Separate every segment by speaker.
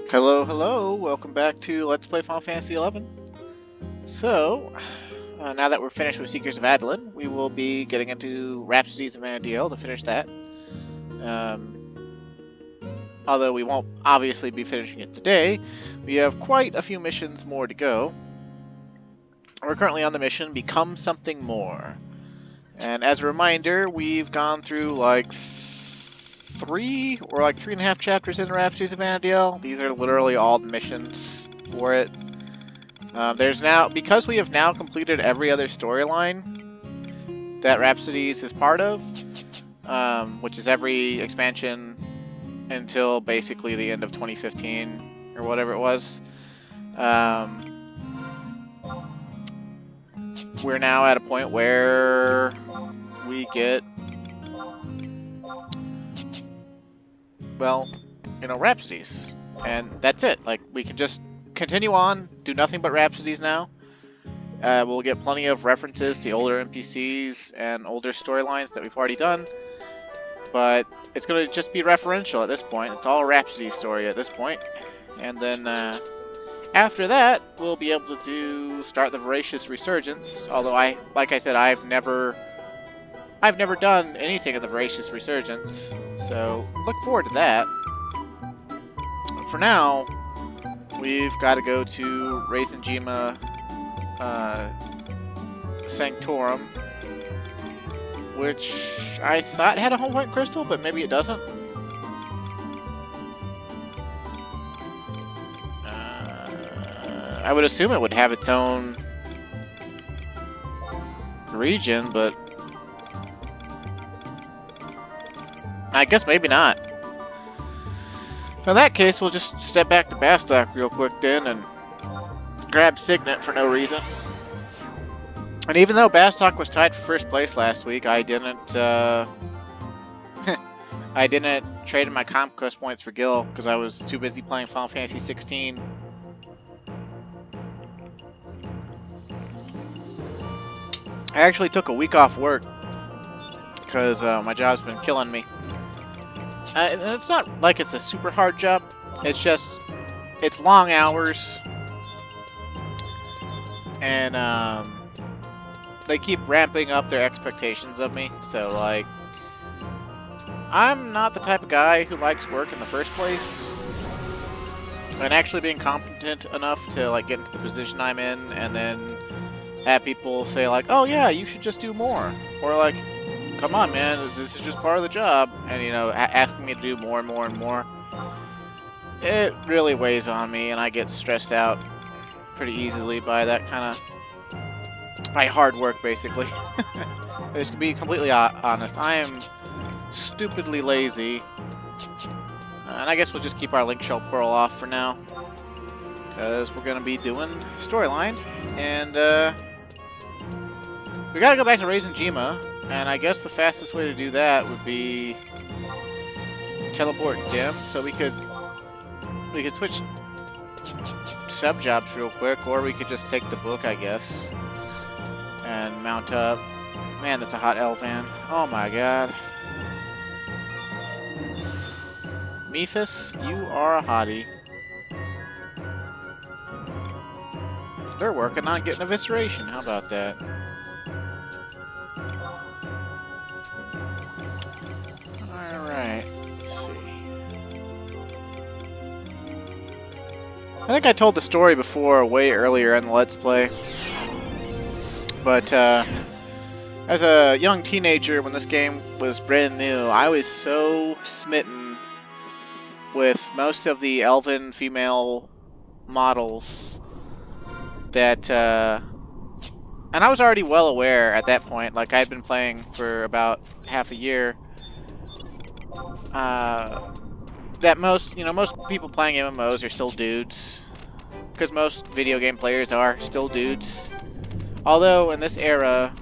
Speaker 1: Hello, hello, welcome back to Let's Play Final Fantasy XI. So, now that we're finished with Seekers of Vana'diel, we will be getting into Rhapsodies of Vana'diel to finish that. Although we won't obviously be finishing it today, we have quite a few missions more to go. We're currently on the mission, Become Something More. And as a reminder, we've gone through like 3.5 chapters in Rhapsodies of Vana'diel. These are literally all the missions for it. There's now, because we have now completed every other storyline that Rhapsodies is part of, which is every expansion until basically the end of 2015 or whatever it was. We're now at a point where we get, well, you know, Rhapsodies. And that's it. Like, we can just continue on, do nothing but Rhapsodies now. We'll get plenty of references to older NPCs and older storylines that we've already done. But it's going to just be referential at this point. It's all a Rhapsody story at this point. And then after that, we'll be able to start the Voracious Resurgence. Although like I said, I've never done anything in the Voracious Resurgence. So look forward to that. For now, we've got to go to Rhapsodies Sanctorum, which I thought had a home point crystal, but maybe it doesn't. I would assume it would have its own region, but I guess maybe not. In that case, we'll just step back to Bastok real quick then and grab Signet for no reason. And even though Bastok was tied for first place last week, I didn't I didn't trade in my conquest points for Gil because I was too busy playing Final Fantasy 16. I actually took a week off work because my job's been killing me. It's not like it's a super hard job. It's just, it's long hours. And they keep ramping up their expectations of me. So, like, I'm not the type of guy who likes work in the first place. And actually being competent enough to, like, get into the position I'm in and then have people say, like, oh yeah, you should just do more. Or, like, come on, man, this is just part of the job. And, you know, asking me to do more and more and more. It really weighs on me, and I get stressed out pretty easily by that kind of, by hard work, basically. Just to be completely honest, I am stupidly lazy. And I guess we'll just keep our Link Shell Pearl off for now. Because we're going to be doing storyline. And, we gotta go back to Rhapsodies. And I guess the fastest way to do that would be teleport Dim, so we could switch sub jobs real quick, or we could just take the book, I guess, and mount up. Man, that's a hot Elvan. Oh my god. Mephis, you are a hottie. They're working on getting evisceration. How about that? Alright, let's see. I think I told the story before, way earlier in the Let's Play. But, as a young teenager, when this game was brand new, I was so smitten with most of the elven female models that, and I was already well aware at that point, like I'd been playing for about half a year, that most people playing MMOs are still dudes, because most video game players are still dudes. Although in this era,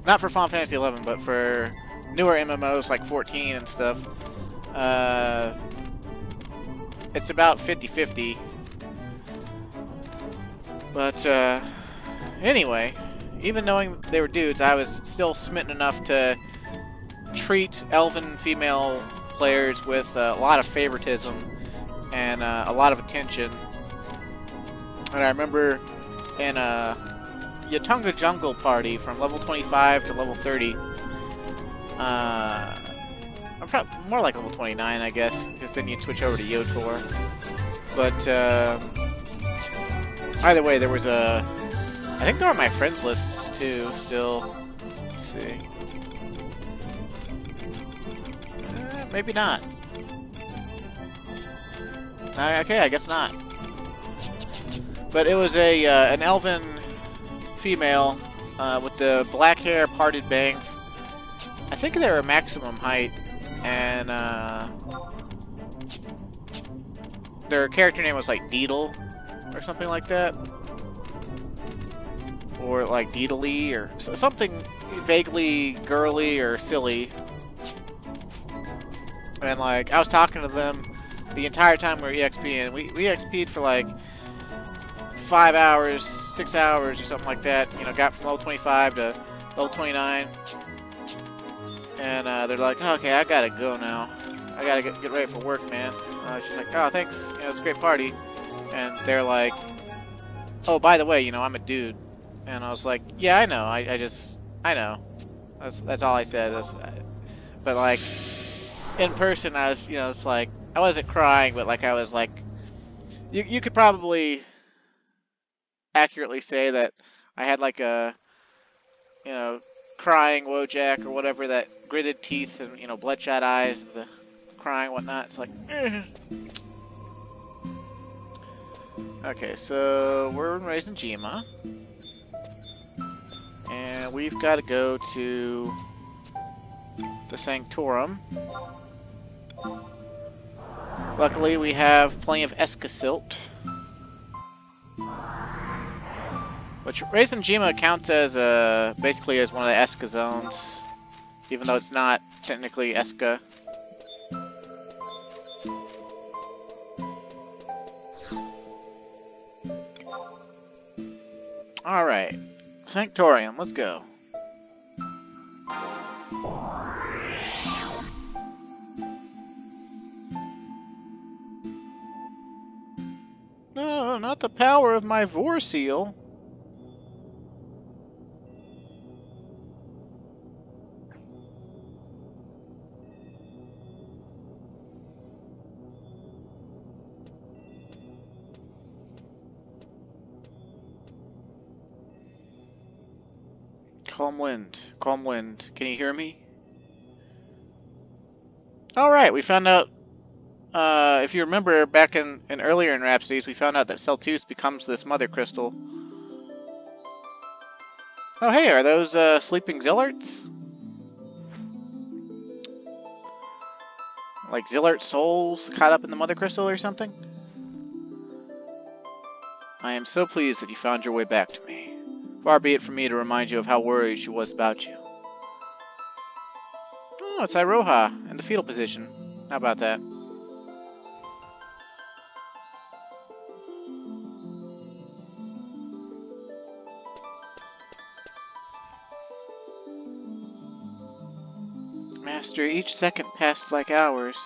Speaker 1: not for Final Fantasy XI, but for newer MMOs like 14 and stuff, it's about 50-50. But anyway, even knowing they were dudes, I was still smitten enough to treat elven female players with a lot of favoritism and a lot of attention. And I remember in a Yatunga Jungle party from level 25 to level 30. I'm probably more like level 29, I guess, because then you'd switch over to Yotor. But either way, there was a... I think they're on my friends lists too, still. Let's see. Maybe not. Okay, I guess not. But it was a an elven female with the black hair, parted bangs. I think they were maximum height, and their character name was like Deedle or something like that, or like Deedly or something vaguely girly or silly. And like I was talking to them the entire time we were EXPing. We EXP'd for like 5 hours, 6 hours or something like that. You know, got from level 25 to level 29. And they're like, oh, okay, I gotta go now. I gotta get ready for work, man. She's like, oh, thanks. You know, it's a great party. And they're like, oh, by the way, you know, I'm a dude. And I was like, yeah, I know. I know. That's all I said. But like, in person, I was, you know, it's like, I wasn't crying, but like I was like, you could probably accurately say that I had like a, you know, crying Wojak or whatever, that gritted teeth and, you know, bloodshot eyes, the crying whatnot. It's like, Okay, so we're in Raisenjima, and we've got to go to the Sanctorum. Luckily, we have plenty of Escasilt, which Raisenjima counts as basically as one of the Esca zones, even though it's not technically Esca. Alright, Sanctorium, let's go. No, not the power of my Vorseal. Calm wind, calm wind. Can you hear me? Alright, we found out, if you remember back in earlier in Rhapsodies, we found out that Celtus becomes this mother crystal. Oh hey, are those sleeping Zillarts? Like Zillart souls caught up in the mother crystal or something? I am so pleased that you found your way back to me. Far be it from me to remind you of how worried she was about you. Oh, it's Iroha in the fetal position. How about that? Master, each second passed like hours.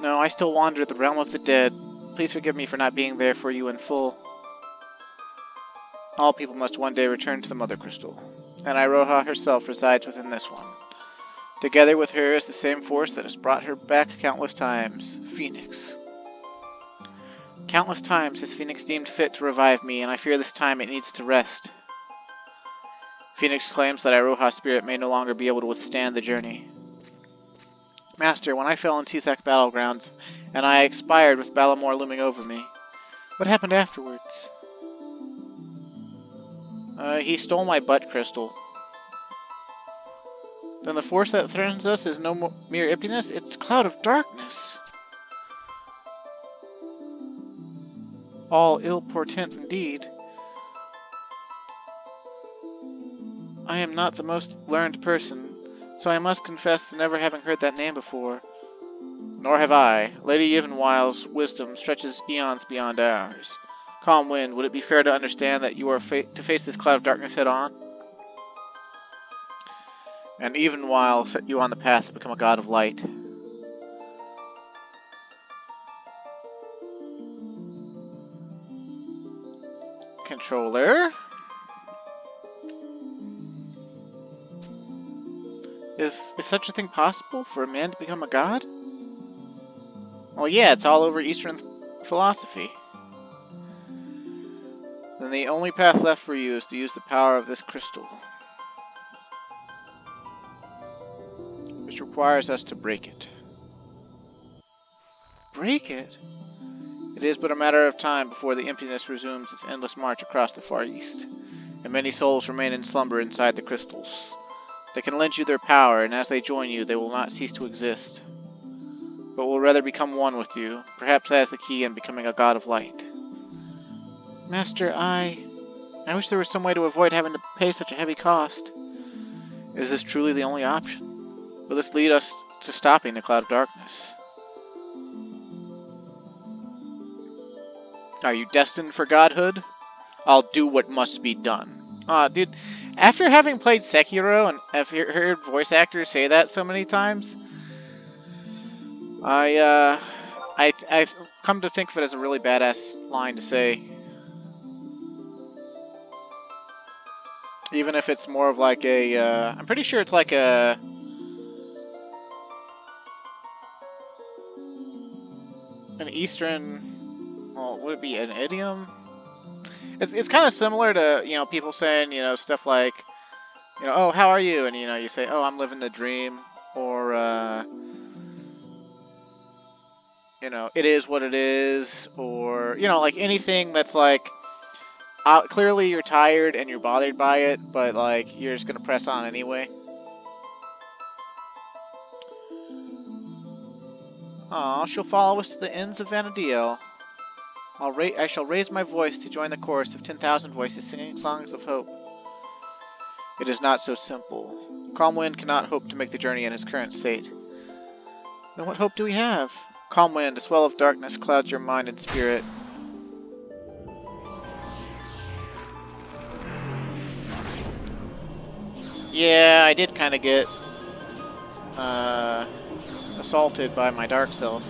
Speaker 1: No, I still wander the realm of the dead. Please forgive me for not being there for you in full. All people must one day return to the Mother Crystal, and Iroha herself resides within this one. Together with her is the same force that has brought her back countless times, Phoenix. Countless times has Phoenix deemed fit to revive me, and I fear this time it needs to rest. Phoenix claims that Iroha's spirit may no longer be able to withstand the journey. Master, when I fell in Tisak Battlegrounds, and I expired with Balamor looming over me, what happened afterwards? He stole my butt crystal. Then the force that threatens us is no mere emptiness, it's a cloud of darkness. All ill portent indeed. I am not the most learned person, so I must confess to never having heard that name before. Nor have I. Lady Yevonwile's wisdom stretches eons beyond ours. Calm Wind, would it be fair to understand that you are to face this cloud of darkness head on? and even while set you on the path to become a god of light. Controller. Is such a thing possible for a man to become a god? Well, yeah, it's all over Eastern philosophy. Then the only path left for you is to use the power of this crystal, which requires us to break it. Break it? It is but a matter of time before the emptiness resumes its endless march across the far east, and many souls remain in slumber inside the crystals. They can lend you their power, and as they join you, they will not cease to exist, but will rather become one with you. Perhaps that is the key in becoming a god of light. Master, I wish there was some way to avoid having to pay such a heavy cost. Is this truly the only option? Will this lead us to stopping the cloud of darkness? Are you destined for godhood? I'll do what must be done. Dude, after having played Sekiro and I've heard voice actors say that so many times, I come to think of it as a really badass line to say. Even if it's more of like a, I'm pretty sure it's like a, an Eastern, well, would it be an idiom? It's kind of similar to, you know, people saying, you know, stuff like, you know, oh, how are you? And, you know, you say, oh, I'm living the dream, or, you know, it is what it is, or, you know, like anything that's like, clearly you're tired and you're bothered by it, but like you're just gonna press on anyway. Aw, she'll follow us to the ends of Vana'diel. I shall raise my voice to join the chorus of 10,000 voices singing songs of hope. It is not so simple. Calm Wind cannot hope to make the journey in his current state. Then what hope do we have? Calm Wind, a swell of darkness clouds your mind and spirit. Yeah, I did kind of get assaulted by my dark self.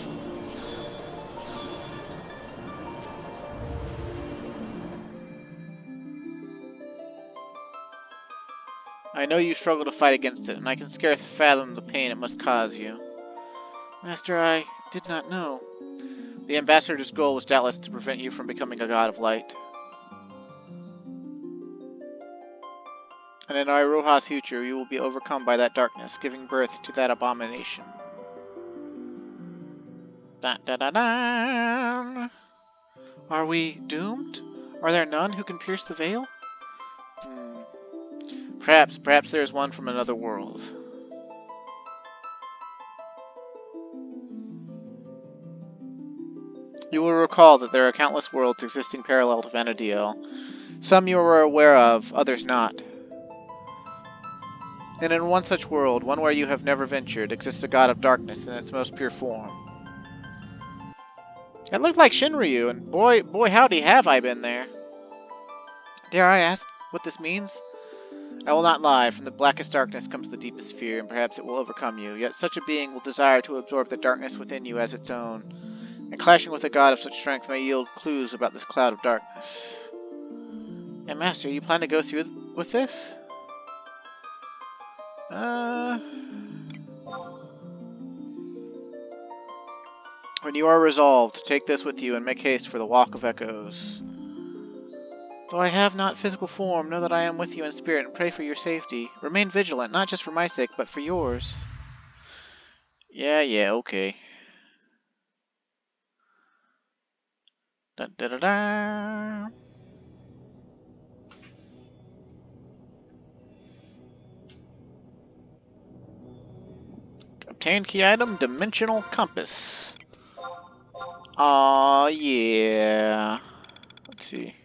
Speaker 1: I know you struggle to fight against it, and I can scarce fathom the pain it must cause you. Master, I did not know. The ambassador's goal was doubtless to prevent you from becoming a god of light. And in Iroha's future, you will be overcome by that darkness, giving birth to that abomination. Dun, dun, dun, dun. Are we doomed? Are there none who can pierce the veil? Perhaps there is one from another world. You will recall that there are countless worlds existing parallel to Vana'diel. Some you are aware of, others not. And in one such world, one where you have never ventured, exists a god of darkness in its most pure form. It looked like Shinryu, and boy howdy have I been there. Dare I ask what this means? I will not lie, from the blackest darkness comes the deepest fear, and perhaps it will overcome you, yet such a being will desire to absorb the darkness within you as its own, and clashing with a god of such strength may yield clues about this cloud of darkness. And Master, you plan to go through with this? When you are resolved, take this with you and make haste for the Walk of Echoes. Though I have not physical form, know that I am with you in spirit and pray for your safety. Remain vigilant, not just for my sake, but for yours. Yeah, okay. Dun, dun, dun, dun. Obtained key item, Dimensional Compass. Aw, yeah. Let's see.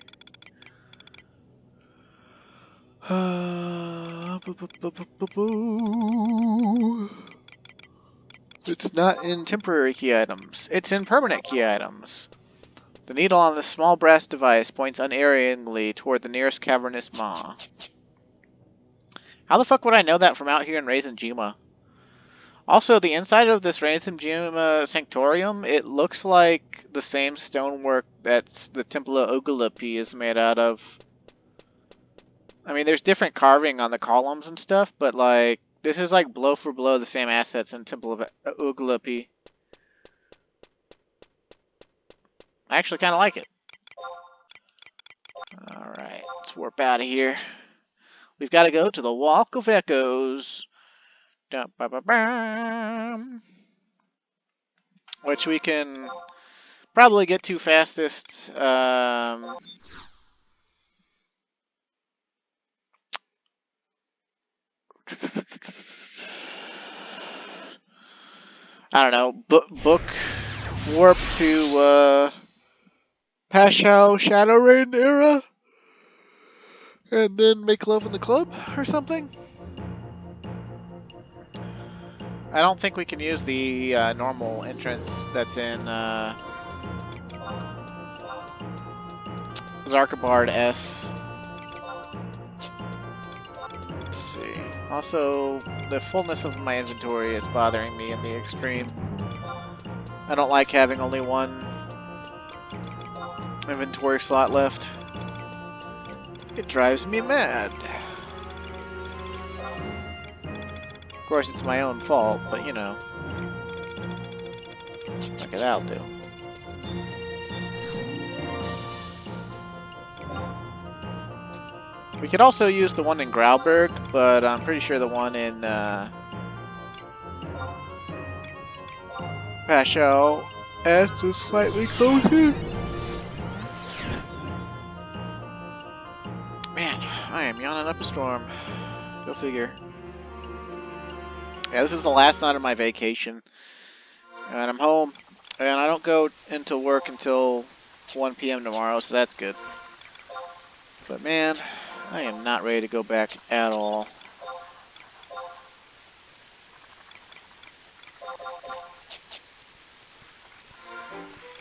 Speaker 1: It's not in temporary key items. It's in permanent key items. The needle on this small brass device points unerringly toward the nearest cavernous maw. How the fuck would I know that from out here in Raisin Juma? Also, the inside of this Raisin Juma Sanctorium, it looks like the same stonework that's the Temple of Oogalapi is made out of. I mean, there's different carving on the columns and stuff, but like, this is like blow for blow the same assets in Temple of Oogalapi. I actually kind of like it. Alright, let's warp out of here. We've got to go to the Walk of Echoes. Which we can probably get to fastest. I don't know. Book warp to Pashao Shadow Rain era, and then make love in the club or something. I don't think we can use the normal entrance that's in Zarkabard S. Let's see. Also, the fullness of my inventory is bothering me in the extreme. I don't like having only one inventory slot left. It drives me mad. Of course, it's my own fault, but you know. Okay, that'll do. We could also use the one in Grauberg, but I'm pretty sure the one in Pashao S is slightly closer. Man, I am yawning up a storm. Go figure. Yeah, this is the last night of my vacation, and I'm home, and I don't go into work until 1 p.m. tomorrow, so that's good. But man, I am not ready to go back at all.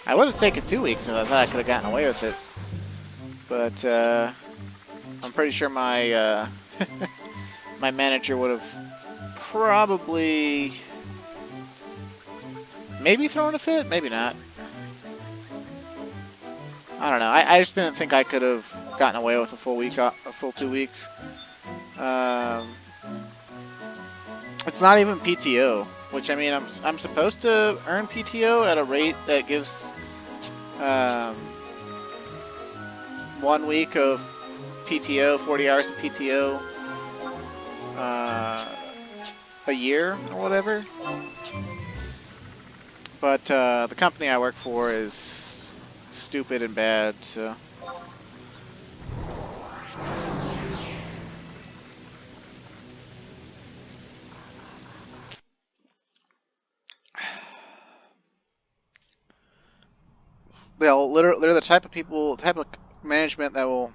Speaker 1: I would have taken 2 weeks if I thought I could have gotten away with it, but I'm pretty sure my my manager would have probably maybe thrown a fit, maybe not. I don't know. I just didn't think I could have gotten away with a full week, a full 2 weeks. It's not even PTO, which I mean I'm supposed to earn PTO at a rate that gives 1 week of PTO, 40 hours of PTO. A year or whatever, but the company I work for is stupid and bad, so they're the type of people, type of management that will,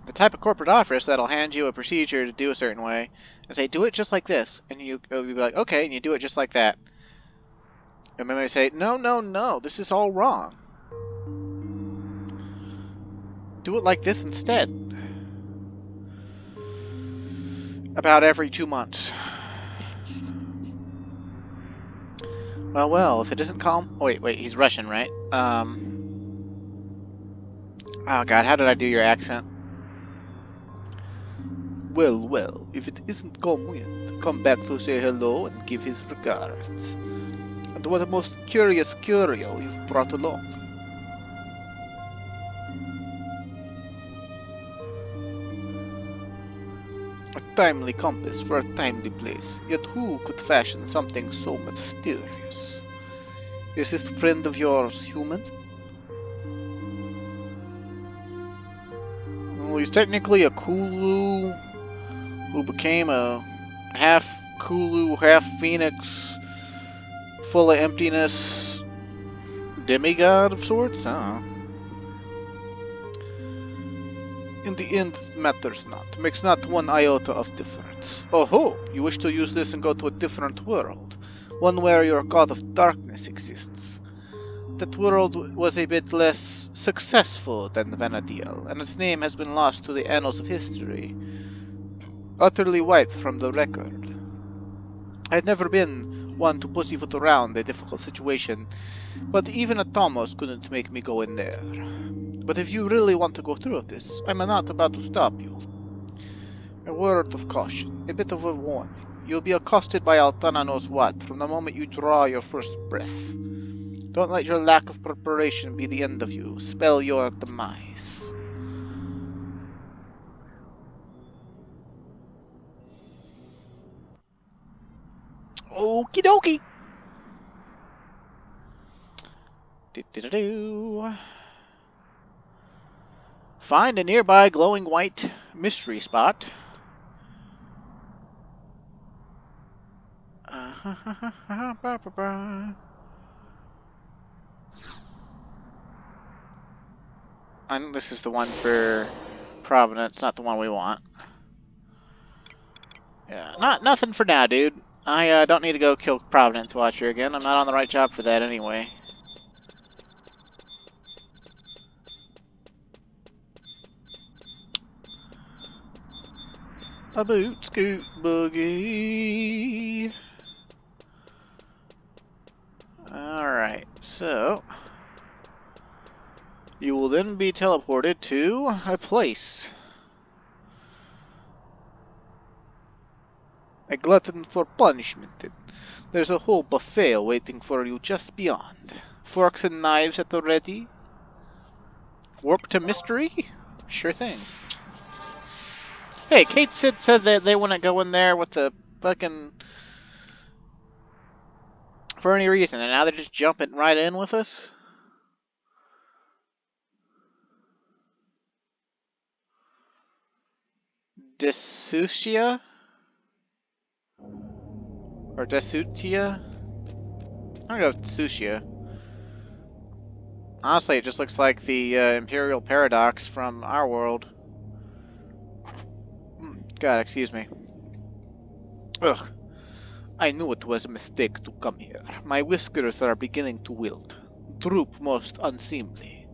Speaker 1: the type of corporate office that'll hand you a procedure to do a certain way and say, do it just like this. And you'll be like, okay, and you do it just like that. And then they say, no, no, no, this is all wrong. Do it like this instead. About every 2 months. Well, if it doesn't calm... Oh, wait, he's Russian, right? Oh god, how did I do your accent? Well, if it isn't convenient, come back to say hello and give his regards. And what a most curious curio you've brought along. A timely compass for a timely place, yet who could fashion something so mysterious? Is this friend of yours human? Well, he's technically a Kulu who became a half Kulu, half Phoenix, full of emptiness demigod of sorts? I don't know. In the end, it matters not. Makes not one iota of difference. Oh ho! You wish to use this and go to a different world. One where your god of darkness exists. That world was a bit less successful than Vana'diel, and its name has been lost to the annals of history. utterly white from the record. I've never been one to pussyfoot around a difficult situation, but even a Thomas couldn't make me go in there. But if you really want to go through with this, I'm not about to stop you. A word of caution, a bit of a warning. You'll be accosted by Altana knows what from the moment you draw your first breath. Don't let your lack of preparation be the end of you. Spell your demise. Okie dokie. Do-do-do-do. Find a nearby glowing white mystery spot. And this is the one for Providence, not the one we want. Yeah, nothing for now, dude. I don't need to go kill Providence Watcher again. I'm not on the right job for that anyway. A boot scoot boogie. Alright, so you will then be teleported to a place. A glutton for punishment. There's a whole buffet waiting for you just beyond. Forks and knives at the ready. Warp to mystery? Sure thing. Hey, Kate said that they wouldn't go in there with the fucking... for any reason, and now they're just jumping right in with us? Desutia? Or Desutia? I'm gonna go with Desutia. Honestly, it just looks like the Imperial Paradox from our world. God, excuse me. Ugh. I knew it was a mistake to come here. My whiskers are beginning to wilt. Droop most unseemly.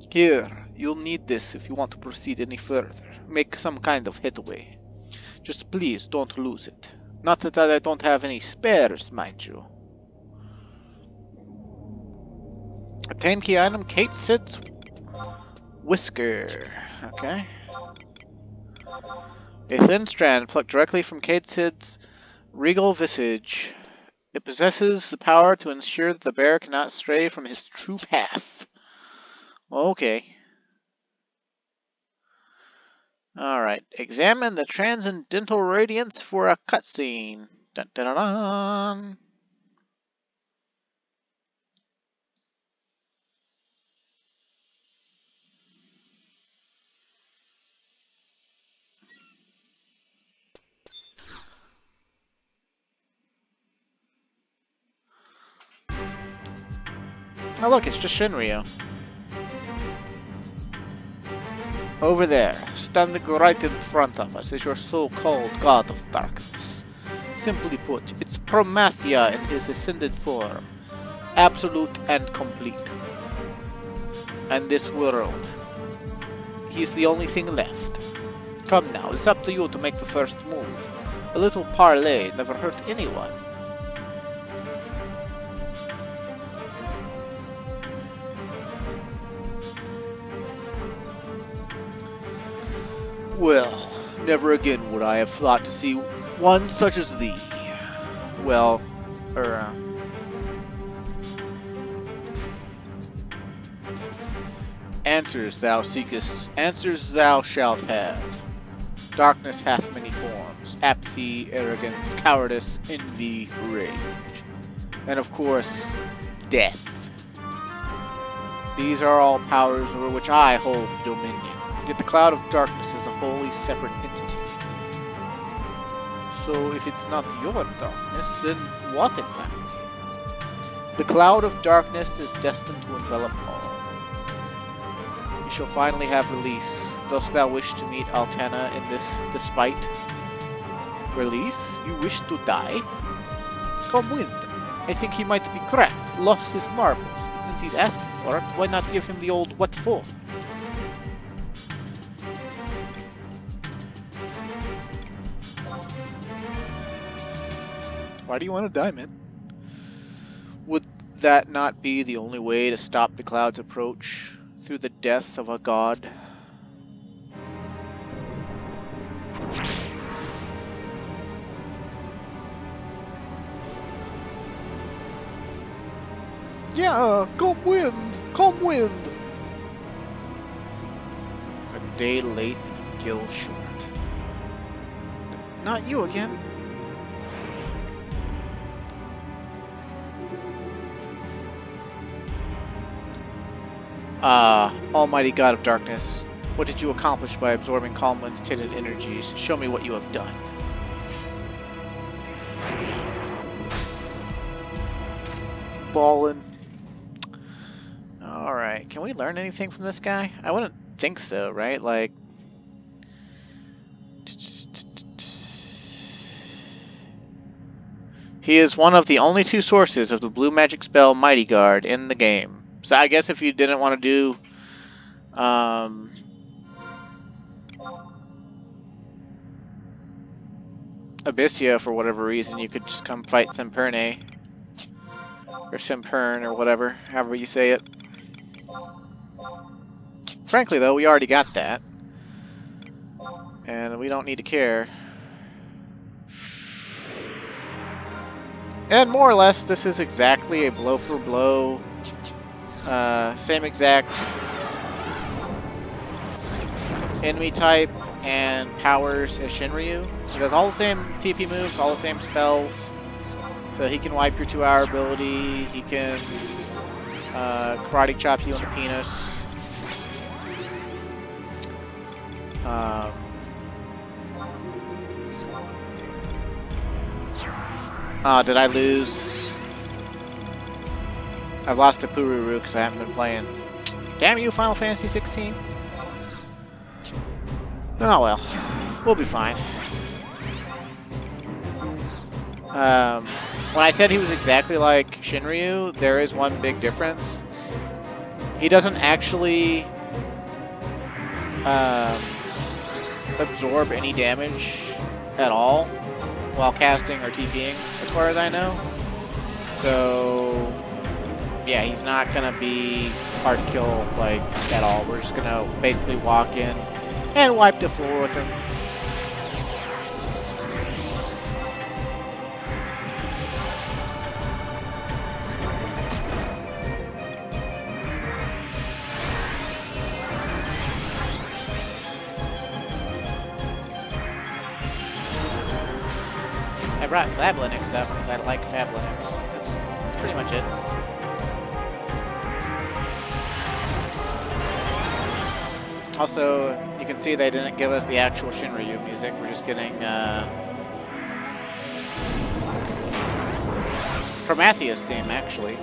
Speaker 1: Here, you'll need this if you want to proceed any further. Make some kind of headway. Just please don't lose it. Not that I don't have any spares, mind you. Obtain key item, Kate Sid's whisker. Okay. A thin strand plucked directly from Kate Sid's regal visage. It possesses the power to ensure that the bear cannot stray from his true path. Okay. Alright. Examine the transcendental radiance for a cutscene. Dun dun dun dun. Oh look, it's just Shinryu. Over there, standing right in front of us, is your so-called God of Darkness. Simply put, it's Promathia in his ascended form. Absolute and complete. And this world, he's the only thing left. Come now, it's up to you to make the first move. A little parlay never hurt anyone. Well, never again would I have thought to see one such as thee. Well, answers thou seekest, answers thou shalt have. Darkness hath many forms, apathy, arrogance, cowardice, envy, rage. And of course, death. These are all powers over which I hold dominion. Yet the cloud of darkness is a wholly separate entity. So if it's not your darkness, then what exactly? The cloud of darkness is destined to envelop all. You shall finally have release. Dost thou wish to meet Altana in this despite? Release? You wish to die? Come with. I think he might be cracked, lost his marbles. Since he's asking for it, why not give him the old what for? Why do you want a diamond? Would that not be the only way to stop the cloud's approach through the death of a god? Yeah, come wind! Come wind! A day late, a gill short. Not you again. Almighty God of Darkness, what did you accomplish by absorbing Calmwind's tinted energies? Show me what you have done. Ballin'. Alright, can we learn anything from this guy? I wouldn't think so, right? Like... He is one of the only two sources of the blue magic spell Mighty Guard in the game. So I guess if you didn't want to do Abyssia for whatever reason, you could just come fight Semperne. Or Sempern, or whatever, however you say it. Frankly though, we already got that. And we don't need to care. And more or less, this is exactly a blow for blow, same exact enemy type and powers as Shinryu. He does all the same TP moves, all the same spells. So he can wipe your 2-hour ability, he can karate chop you in the penis. Did I lose? I've lost to Pururu because I haven't been playing. Damn you, Final Fantasy 16. Oh well, we'll be fine. When I said he was exactly like Shinryu, there is one big difference. He doesn't actually absorb any damage at all while casting or TPing, as far as I know. So, yeah, he's not gonna be hard to kill, like, at all. We're just gonna basically walk in and wipe the floor with him. I brought Fab Linux up because I like Fab Linux. That's pretty much it. Also, you can see they didn't give us the actual Shinryu music. We're just getting Prometheus theme, actually.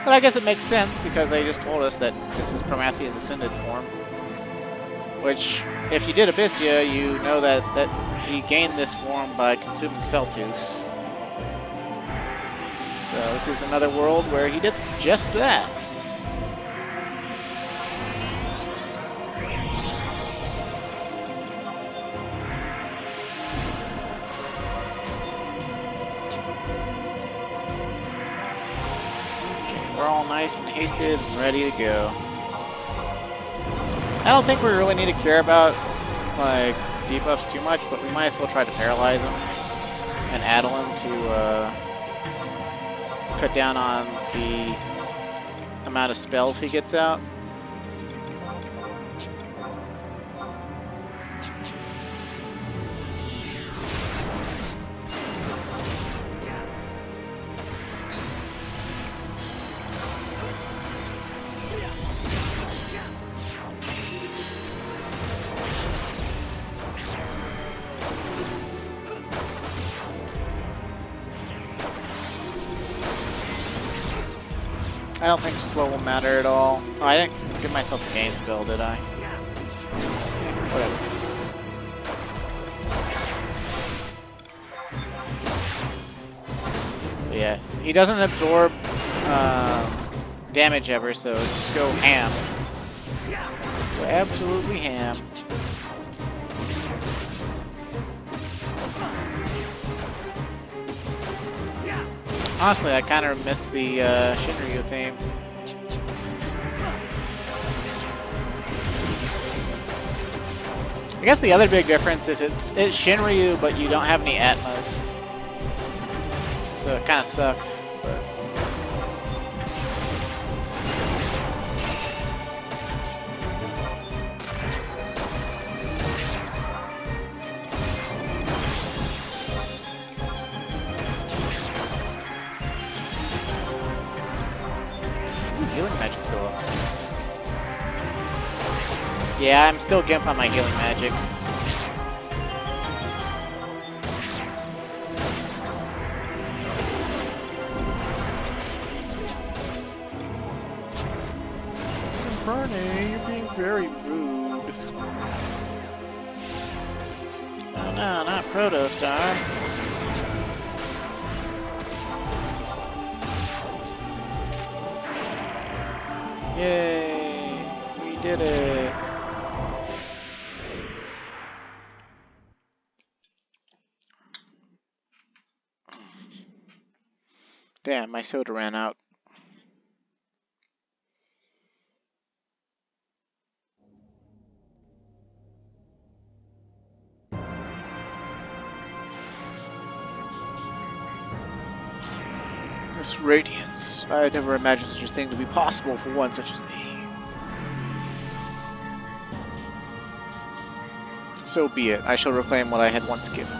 Speaker 1: But I guess it makes sense because they just told us that this is Prometheus Ascended form. Which, if you did Abyssia, you know that he gained this form by consuming Celtus. So this is another world where he did just that. Okay, we're all nice and hasted and ready to go. I don't think we really need to care about, like, debuffs too much, but we might as well try to paralyze him and addle him to cut down on the amount of spells he gets out. I don't think slow will matter at all. Oh, I didn't give myself a gain spell, did I? Whatever. But yeah, he doesn't absorb damage ever, so just go ham. Go absolutely ham. Honestly, I kind of missed the Shinryu theme. I guess the other big difference is it's Shinryu, but you don't have any Atmos. So it kind of sucks. But... healing magic pillows. Yeah, I'm still gimp on my healing magic. Bernie, you're being very rude. Oh no, not Protostar. Yay! We did it! Damn, my soda ran out. This radiance. I had never imagined such a thing to be possible for one such as thee. So be it. I shall reclaim what I had once given.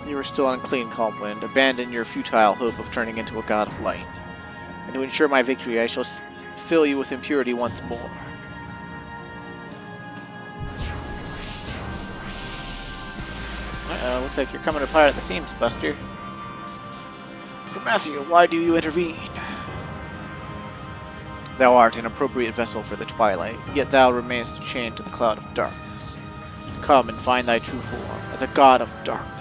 Speaker 1: You are still unclean, calm wind. Abandon your futile hope of turning into a god of light. And to ensure my victory, I shall fill you with impurity once more. Uh-oh, looks like you're coming apart at the seams, Buster. Matthew, why do you intervene? Thou art an appropriate vessel for the twilight, yet thou remainest chained to the cloud of darkness. Come and find thy true form as a god of darkness.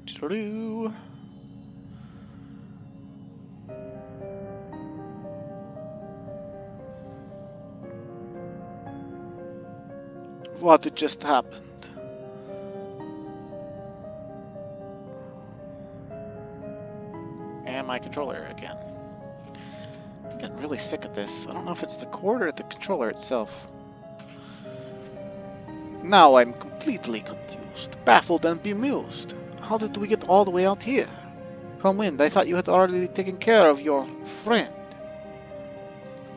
Speaker 1: Do-do-do-do. What had just happened? And my controller again. I'm getting really sick of this. I don't know if it's the cord or the controller itself. Now I'm completely confused, baffled and bemused. How did we get all the way out here? Come Wind, I thought you had already taken care of your friend.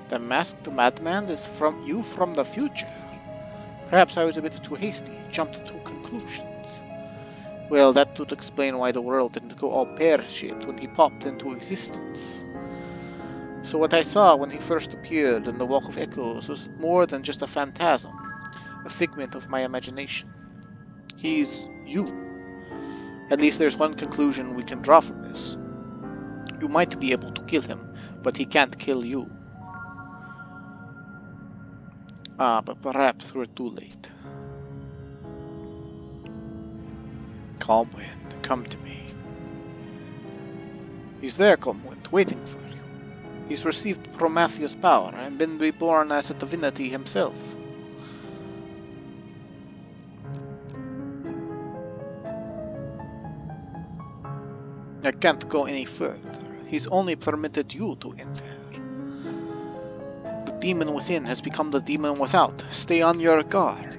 Speaker 1: The masked madman is from you from the future. Perhaps I was a bit too hasty, jumped to conclusions. Well, that would explain why the world didn't go all pear-shaped when he popped into existence. So what I saw when he first appeared in the Walk of Echoes was more than just a phantasm, a figment of my imagination. He's you. At least there's one conclusion we can draw from this. You might be able to kill him, but he can't kill you. Ah, but perhaps we're too late. Calm Wind, come to me. He's there, Calm Wind, waiting for you. He's received Prometheus' power and been reborn as a divinity himself. I can't go any further. He's only permitted you to enter. The demon within has become the demon without. Stay on your guard.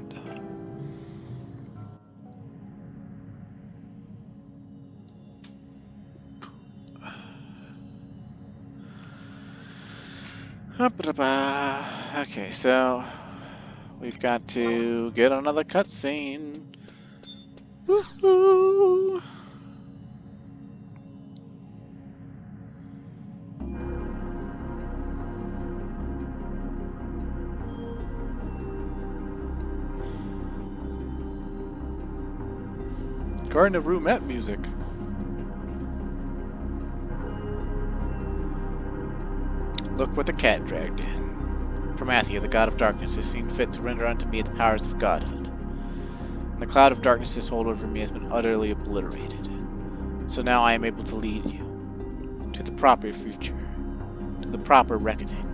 Speaker 1: Okay, so we've got to get another cutscene. Woohoo! Garden of Roomette music. Look what the cat dragged in. Prometheus, the god of darkness, has seen fit to render unto me the powers of godhood. And the cloud of darkness his hold over me has been utterly obliterated. So now I am able to lead you. to the proper future, to the proper reckoning.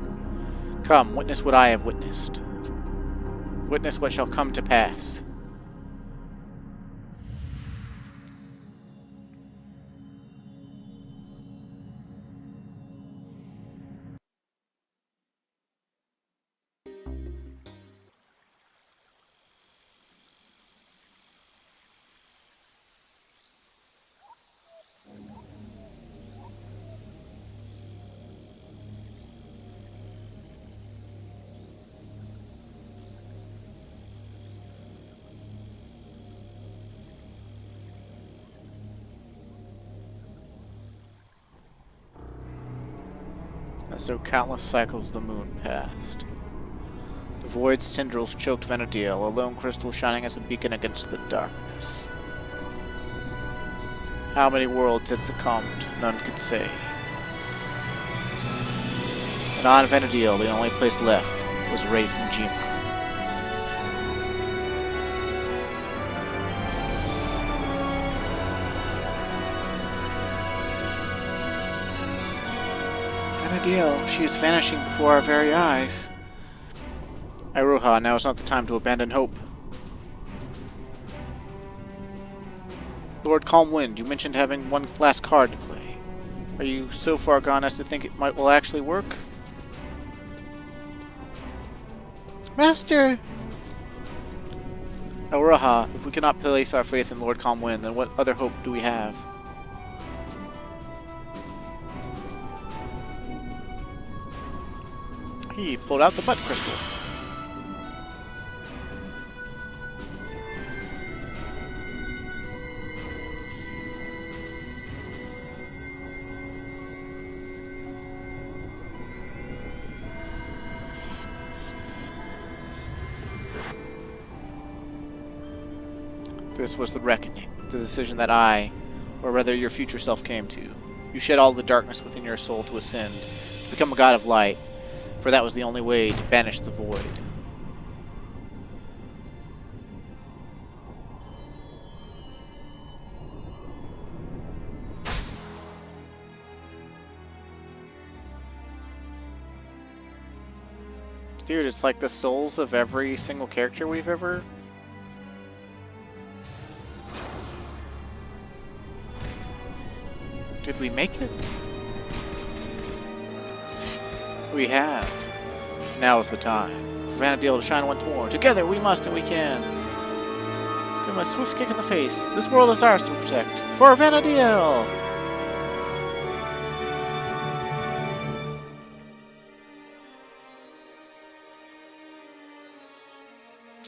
Speaker 1: Come, witness what I have witnessed. Witness what shall come to pass. As though countless cycles of the moon passed. The void's tendrils choked Vana'diel, a lone crystal shining as a beacon against the darkness. How many worlds had succumbed, none could say. And on Vana'diel, the only place left was Raisin Jima. Vana'diel, she is vanishing before our very eyes. Iroha, now is not the time to abandon hope. Lord Calmwind, you mentioned having one last card to play. Are you so far gone as to think it will actually work? Master! Iroha, if we cannot place our faith in Lord Calmwind, then what other hope do we have? He pulled out the butt crystal. This was the reckoning, the decision that I, or rather your future self, came to. You shed all the darkness within your soul to ascend, to become a god of light, for that was the only way to banish the void. Dude, it's like the souls of every single character we've ever... Did we make it? We have. Now is the time. For Vana'diel to shine once more. Together we must and we can. Let's give him a swift kick in the face. This world is ours to protect. For Vana'diel!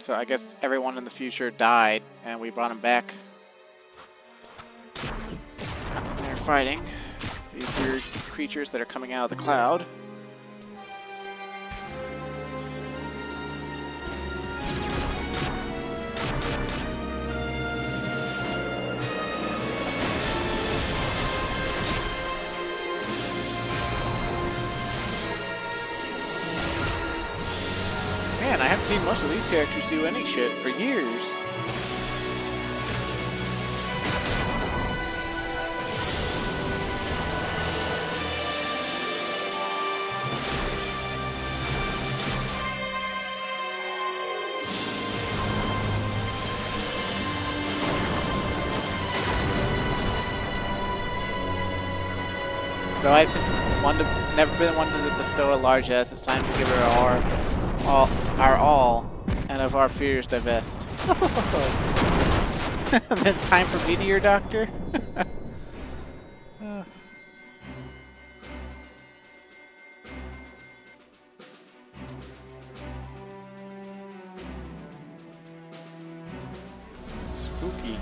Speaker 1: So I guess everyone in the future died and we brought him back. They're fighting these weird creatures that are coming out of the cloud. Man, I haven't seen most of these characters do any shit for years. Though I've never been one to bestow a largesse, it's time to give her our all, and of our fears divest. It's time for Meteor Doctor? Spooky.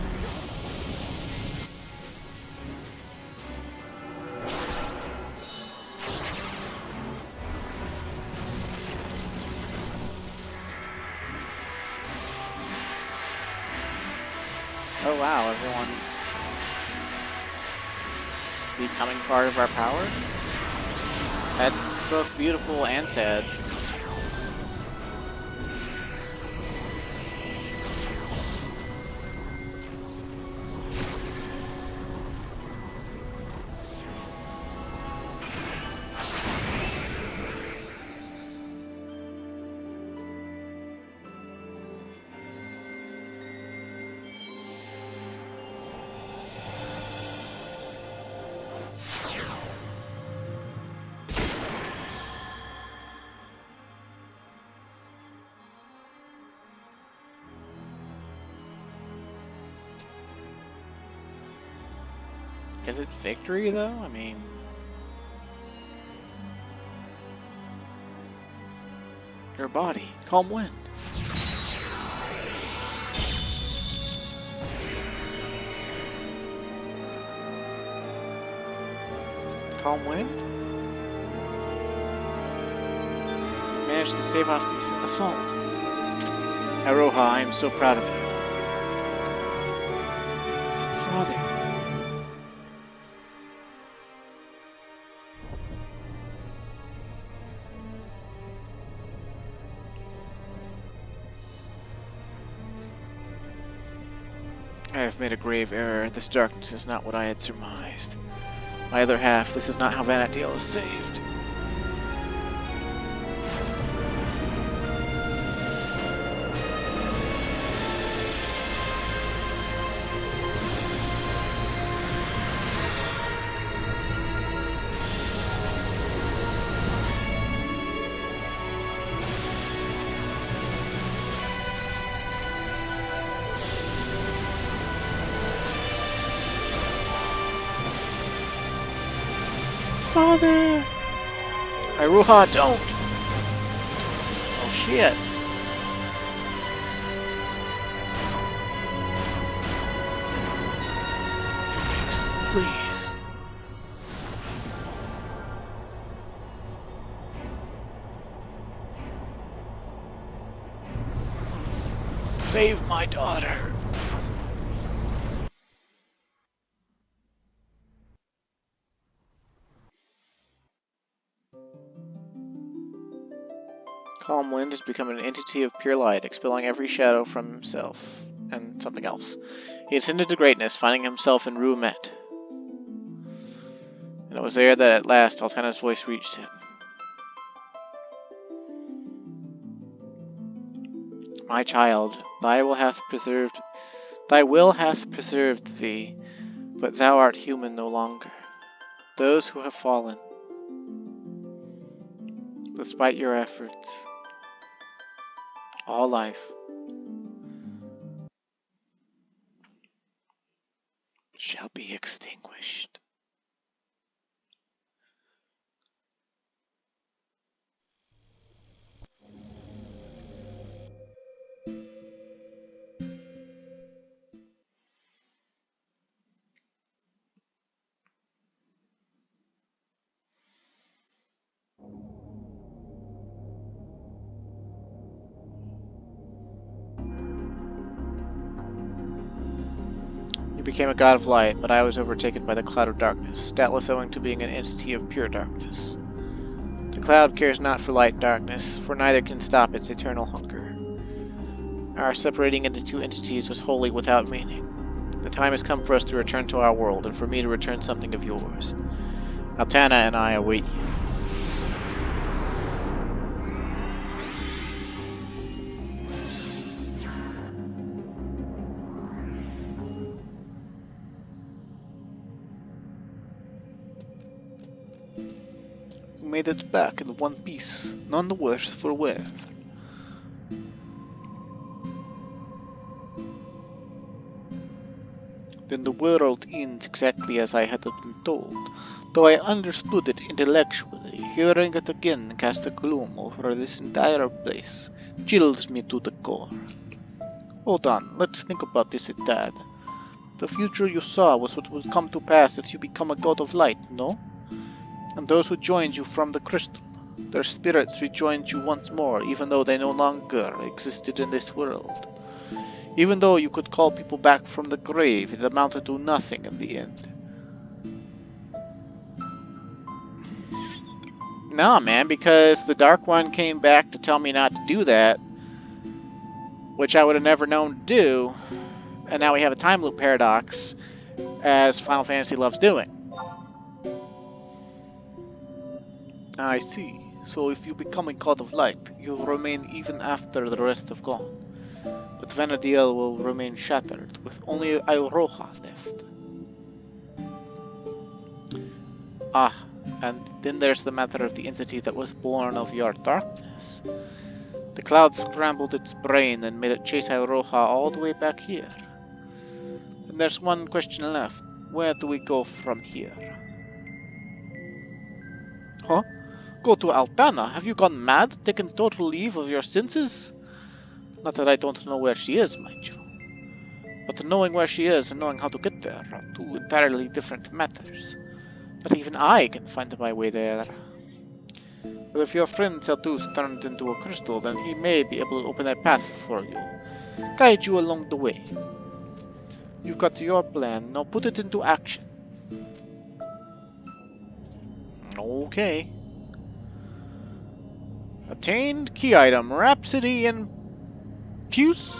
Speaker 1: Oh wow, everyone's becoming part of our power? That's both beautiful and sad. Is it victory, though? I mean... Your body. Calm wind. Calm wind? Managed to stave off the assault. Iroha, I am so proud of you. Father. I have made a grave error. This darkness is not what I had surmised. My other half, this is not how Vana'diel is saved. Father! Iroha, don't! Oh shit. Please. Save my daughter. Calm Wind has become an entity of pure light, expelling every shadow from himself and something else. He ascended to greatness, finding himself in Ru'Met. And it was there that at last Altana's voice reached him. My child, thy will hath preserved thee, but thou art human no longer. Those who have fallen, despite your efforts, all life shall be extinguished. Became a god of light, but I was overtaken by the cloud of darkness, doubtless owing to being an entity of pure darkness. The cloud cares not for light and darkness, for neither can stop its eternal hunger. Our separating into two entities was wholly without meaning. The time has come for us to return to our world, and for me to return something of yours. Altana and I await you. Made it back in one piece, none the worse for wear. Then the world ends exactly as I had been told, though I understood it intellectually. Hearing it again cast a gloom over this entire place, chills me to the core. Hold on, let's think about this a tad. The future you saw was what would come to pass if you become a god of light, no? And those who joined you from the crystal, their spirits rejoined you once more, even though they no longer existed in this world. Even though you could call people back from the grave, it amounted to nothing in the end. Nah, man, because the Dark One came back to tell me not to do that, which I would have never known to do, and now we have a time loop paradox, as Final Fantasy loves doing. I see. So if you become a god of light, you'll remain even after the rest have gone. But Vana'diel will remain shattered, with only Iroha left. Ah, and then there's the matter of the entity that was born of your darkness. The cloud scrambled its brain and made it chase Iroha all the way back here. And there's one question left. Where do we go from here? Huh? Go to Altana? Have you gone mad? Taken total leave of your senses? Not that I don't know where she is, mind you. But knowing where she is and knowing how to get there are two entirely different matters. Not even I can find my way there. But if your friend Zeltus turned into a crystal, then he may be able to open a path for you. Guide you along the way. You've got your plan, now put it into action. Okay. Obtained key item, Rhapsody and Puce?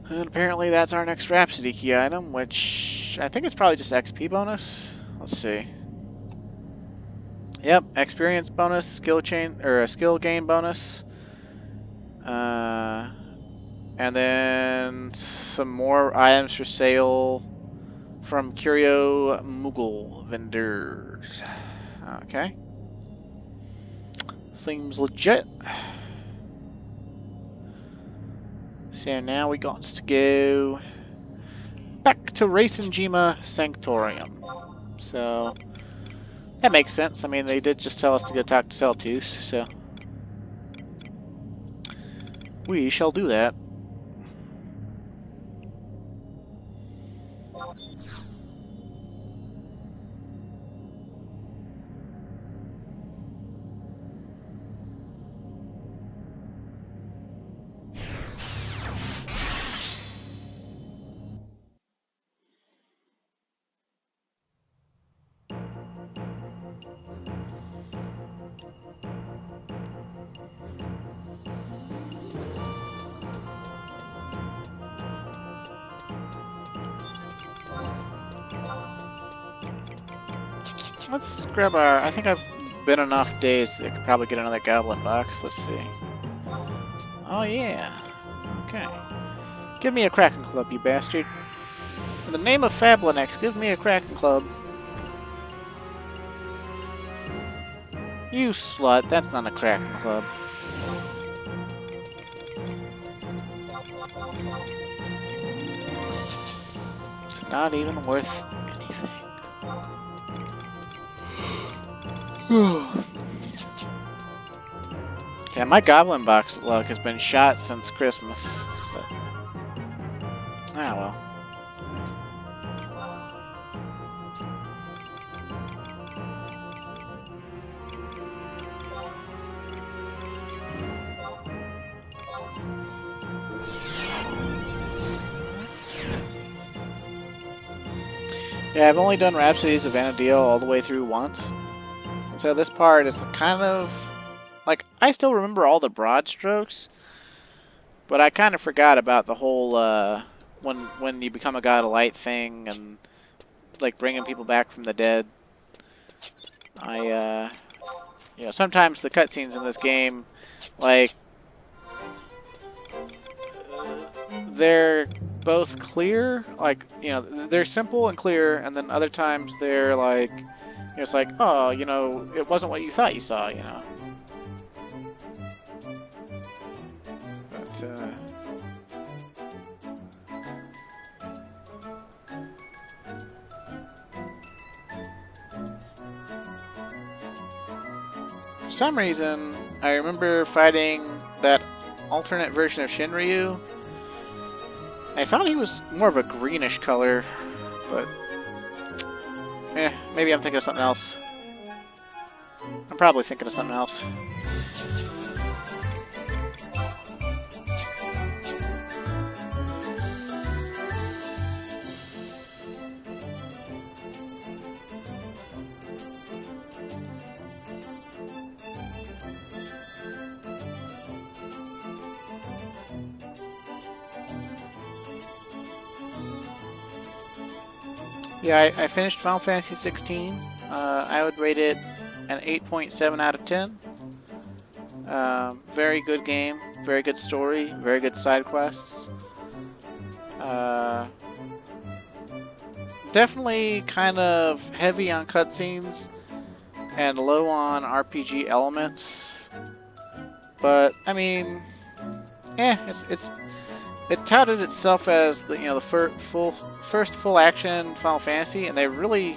Speaker 1: And apparently that's our next Rhapsody key item, which I think it's probably just XP bonus. Let's see. Yep, experience bonus, skill gain bonus. And then some more items for sale from Curio Moogle vendors. Okay. Seems legit. So now we got to go back to Rasenjima Sanctorium. So that makes sense. I mean, they did just tell us to go talk to Zeltus, so we shall do that. Let's grab our... I think I've been enough days that I could probably get another goblin box. Let's see. Oh yeah. Okay. Give me a Kraken Club, you bastard. In the name of Fablinex, give me a Kraken Club. You slut, that's not a Kraken Club. It's not even worth anything. Yeah, my goblin box luck has been shot since Christmas, but ah well. Yeah, I've only done Rhapsodies of Vana'diel all the way through once. And so this part is kind of... like, I still remember all the broad strokes, but I kind of forgot about the whole, when you become a god of light thing, and, like, bringing people back from the dead. You know, sometimes the cutscenes in this game, like, they're both clear, like, you know, they're simple and clear, and then other times they're like, it's like, oh, you know, it wasn't what you thought you saw, you know. But, for some reason, I remember fighting that alternate version of Shinryu. I thought he was more of a greenish color, but maybe I'm thinking of something else. I'm probably thinking of something else. Yeah, I finished Final Fantasy 16. I would rate it an 8.7 out of 10. Very good game, very good story, very good side quests. Definitely kind of heavy on cutscenes and low on RPG elements. But I mean, it's it touted itself as the the first full action Final Fantasy, and they really,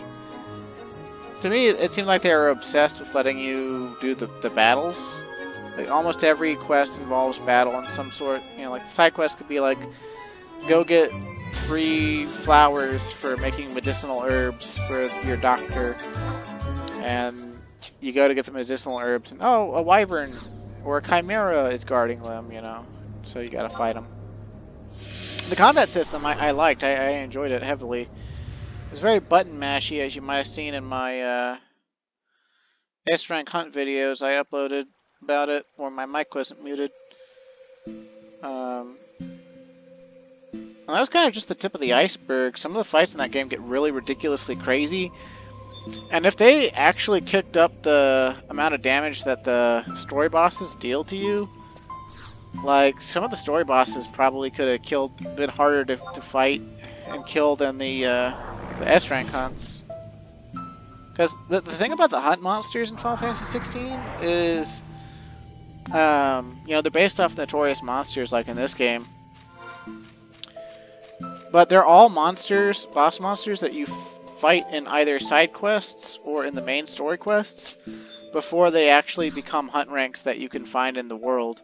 Speaker 1: to me, it seemed like they were obsessed with letting you do the battles. Like almost every quest involves battle in some sort. Like the side quest could be like, go get 3 flowers for making medicinal herbs for your doctor, and you go to get the medicinal herbs, and oh, a wyvern or a chimera is guarding them, so you gotta fight them. The combat system I liked. I enjoyed it heavily. It's very button mashy, as you might have seen in my S-Rank Hunt videos I uploaded about it, where my mic wasn't muted. And that was kind of just the tip of the iceberg. Some of the fights in that game get really ridiculously crazy. And if they actually kicked up the amount of damage that the story bosses deal to you, like, some of the story bosses probably could have killed a bit harder to fight and kill than the S-Rank hunts. Because the thing about the hunt monsters in Final Fantasy 16 is, they're based off notorious monsters like in this game. But they're all monsters, boss monsters, that you fight in either side quests or in the main story quests before they actually become hunt ranks that you can find in the world.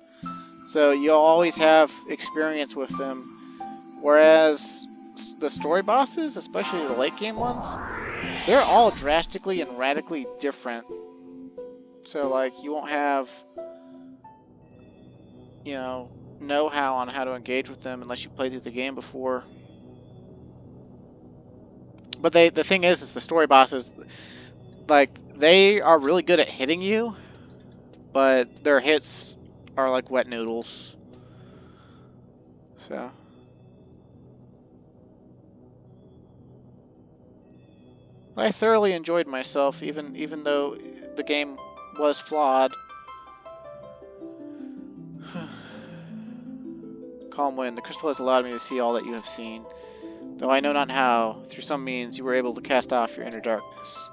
Speaker 1: So you'll always have experience with them. Whereas the story bosses, especially the late game ones, they're all drastically and radically different. So like you won't have, know-how on how to engage with them unless you played through the game before. But the thing is the story bosses, like, they are really good at hitting you, but their hits are like wet noodles. So I thoroughly enjoyed myself, even though the game was flawed. Calm wind. The crystal has allowed me to see all that you have seen. Though I know not how, through some means you were able to cast off your inner darkness.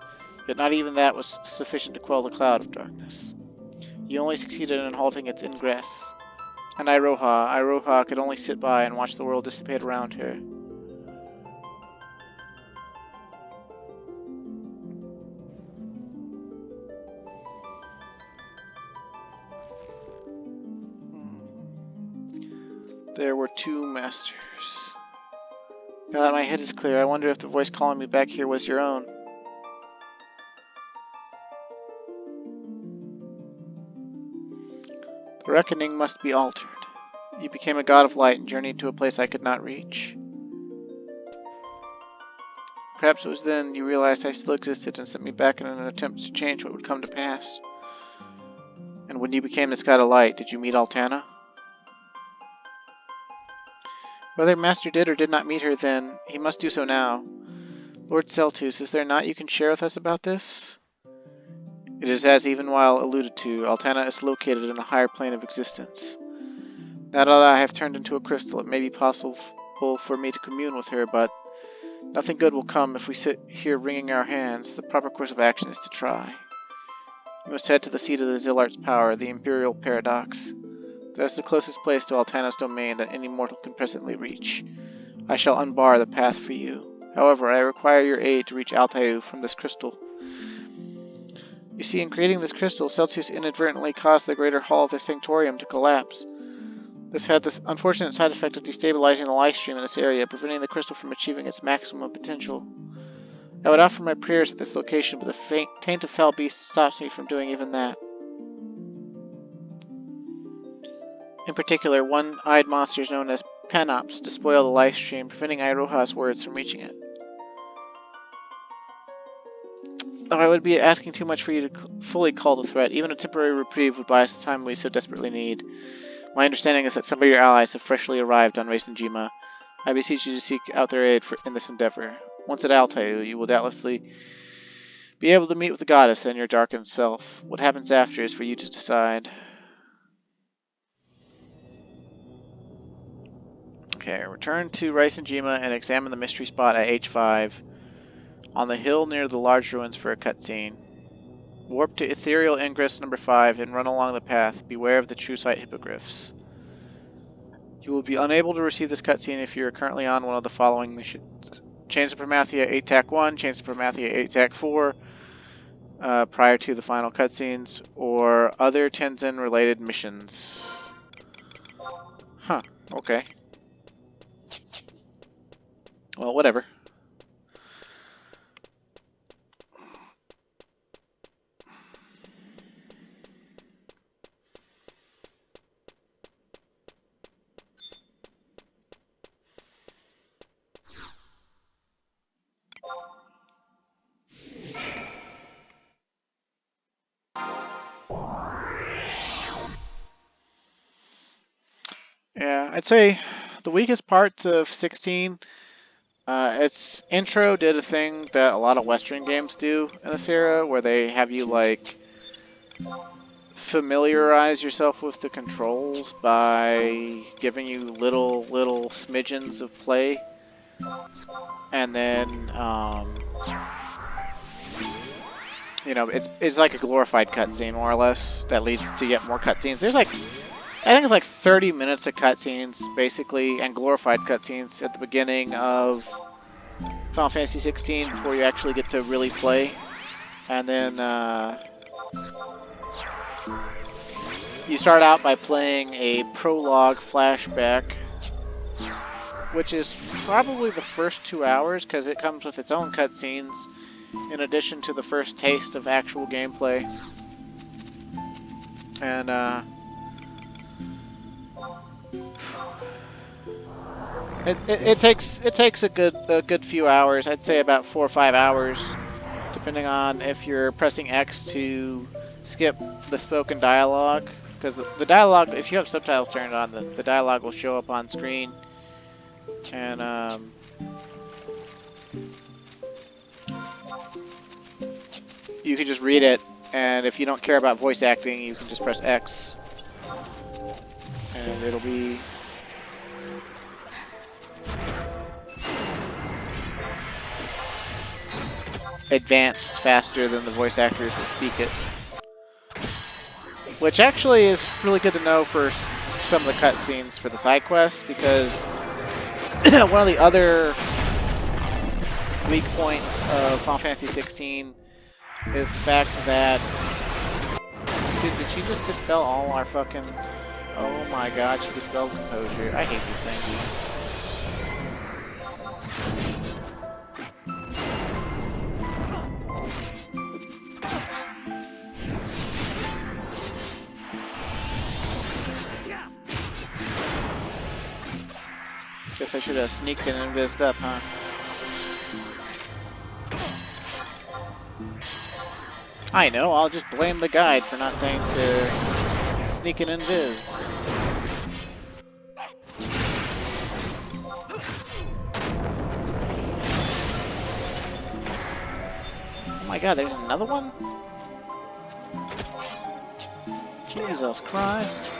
Speaker 1: Yet not even that was sufficient to quell the cloud of darkness. You only succeeded in halting its ingress. And Iroha could only sit by and watch the world dissipate around her. There were 2 masters. Now that my head is clear, I wonder if the voice calling me back here was your own. The reckoning must be altered. You became a god of light and journeyed to a place I could not reach. Perhaps it was then you realized I still existed and sent me back in an attempt to change what would come to pass. And when you became this god of light, did you meet Altana? Whether Master did or did not meet her then, he must do so now. Lord Celtus, is there naught you can share with us about this? It is as even while alluded to, Altana is located in a higher plane of existence. Now that I have turned into a crystal, it may be possible for me to commune with her, but nothing good will come if we sit here wringing our hands. The proper course of action is to try. You must head to the seat of the Zillart's power, the Imperial Paradox. That is the closest place to Altana's domain that any mortal can presently reach. I shall unbar the path for you. However, I require your aid to reach Altair from this crystal. You see, in creating this crystal, Celsius inadvertently caused the greater hall of the Sanctorium to collapse. This had the unfortunate side effect of destabilizing the life stream in this area, preventing the crystal from achieving its maximum potential. I would offer my prayers at this location, but the taint of foul beast stops me from doing even that. In particular, one-eyed monsters known as Panops despoil the life stream, preventing Iroha's words from reaching it. Though I would be asking too much for you to fully call the threat, even a temporary reprieve would buy us the time we so desperately need. My understanding is that some of your allies have freshly arrived on Rhapsody. I beseech you to seek out their aid in this endeavor. Once at Altair, you will doubtlessly be able to meet with the goddess and your darkened self. What happens after is for you to decide. Okay, return to Rhapsody and examine the mystery spot at H5 on the hill near the large ruins for a cutscene. Warp to Ethereal Ingress number 5 and run along the path. Beware of the true sight hippogriffs. You will be unable to receive this cutscene if you are currently on one of the following missions. Chains of Promathia 8 TAC 1, Chains of Promathia 8 TAC 4, prior to the final cutscenes, or other Tenzin related missions. Huh, okay. Well, whatever. Yeah, I'd say the weakest parts of 16, its intro did a thing that a lot of Western games do in this era, where they have you, like, familiarize yourself with the controls by giving you little smidgens of play, and then, you know, it's like a glorified cutscene, more or less, that leads to yet more cutscenes. There's like, I think it's like 30 minutes of cutscenes, basically, and glorified cutscenes at the beginning of Final Fantasy 16 before you actually get to really play. And then, you start out by playing a prologue flashback, which is probably the first 2 hours, because it comes with its own cutscenes, in addition to the first taste of actual gameplay. And, It takes a good few hours. I'd say about 4 or 5 hours, depending on if you're pressing X to skip the spoken dialogue, because the dialogue, if you have subtitles turned on, the dialogue will show up on screen, and you can just read it. And if you don't care about voice acting, you can just press X, and it'll be advanced faster than the voice actors will speak it. Which actually is really good to know for some of the cutscenes for the side quests, because one of the other weak points of Final Fantasy 16 is the fact that... Dude, did she just dispel all our fucking... Oh my god, she dispelled composure. I hate these things. Guess I should have sneaked in and invised up, huh? I know, I'll just blame the guide for not saying to sneak in and invis. Oh my god, there's another one? Jesus Christ.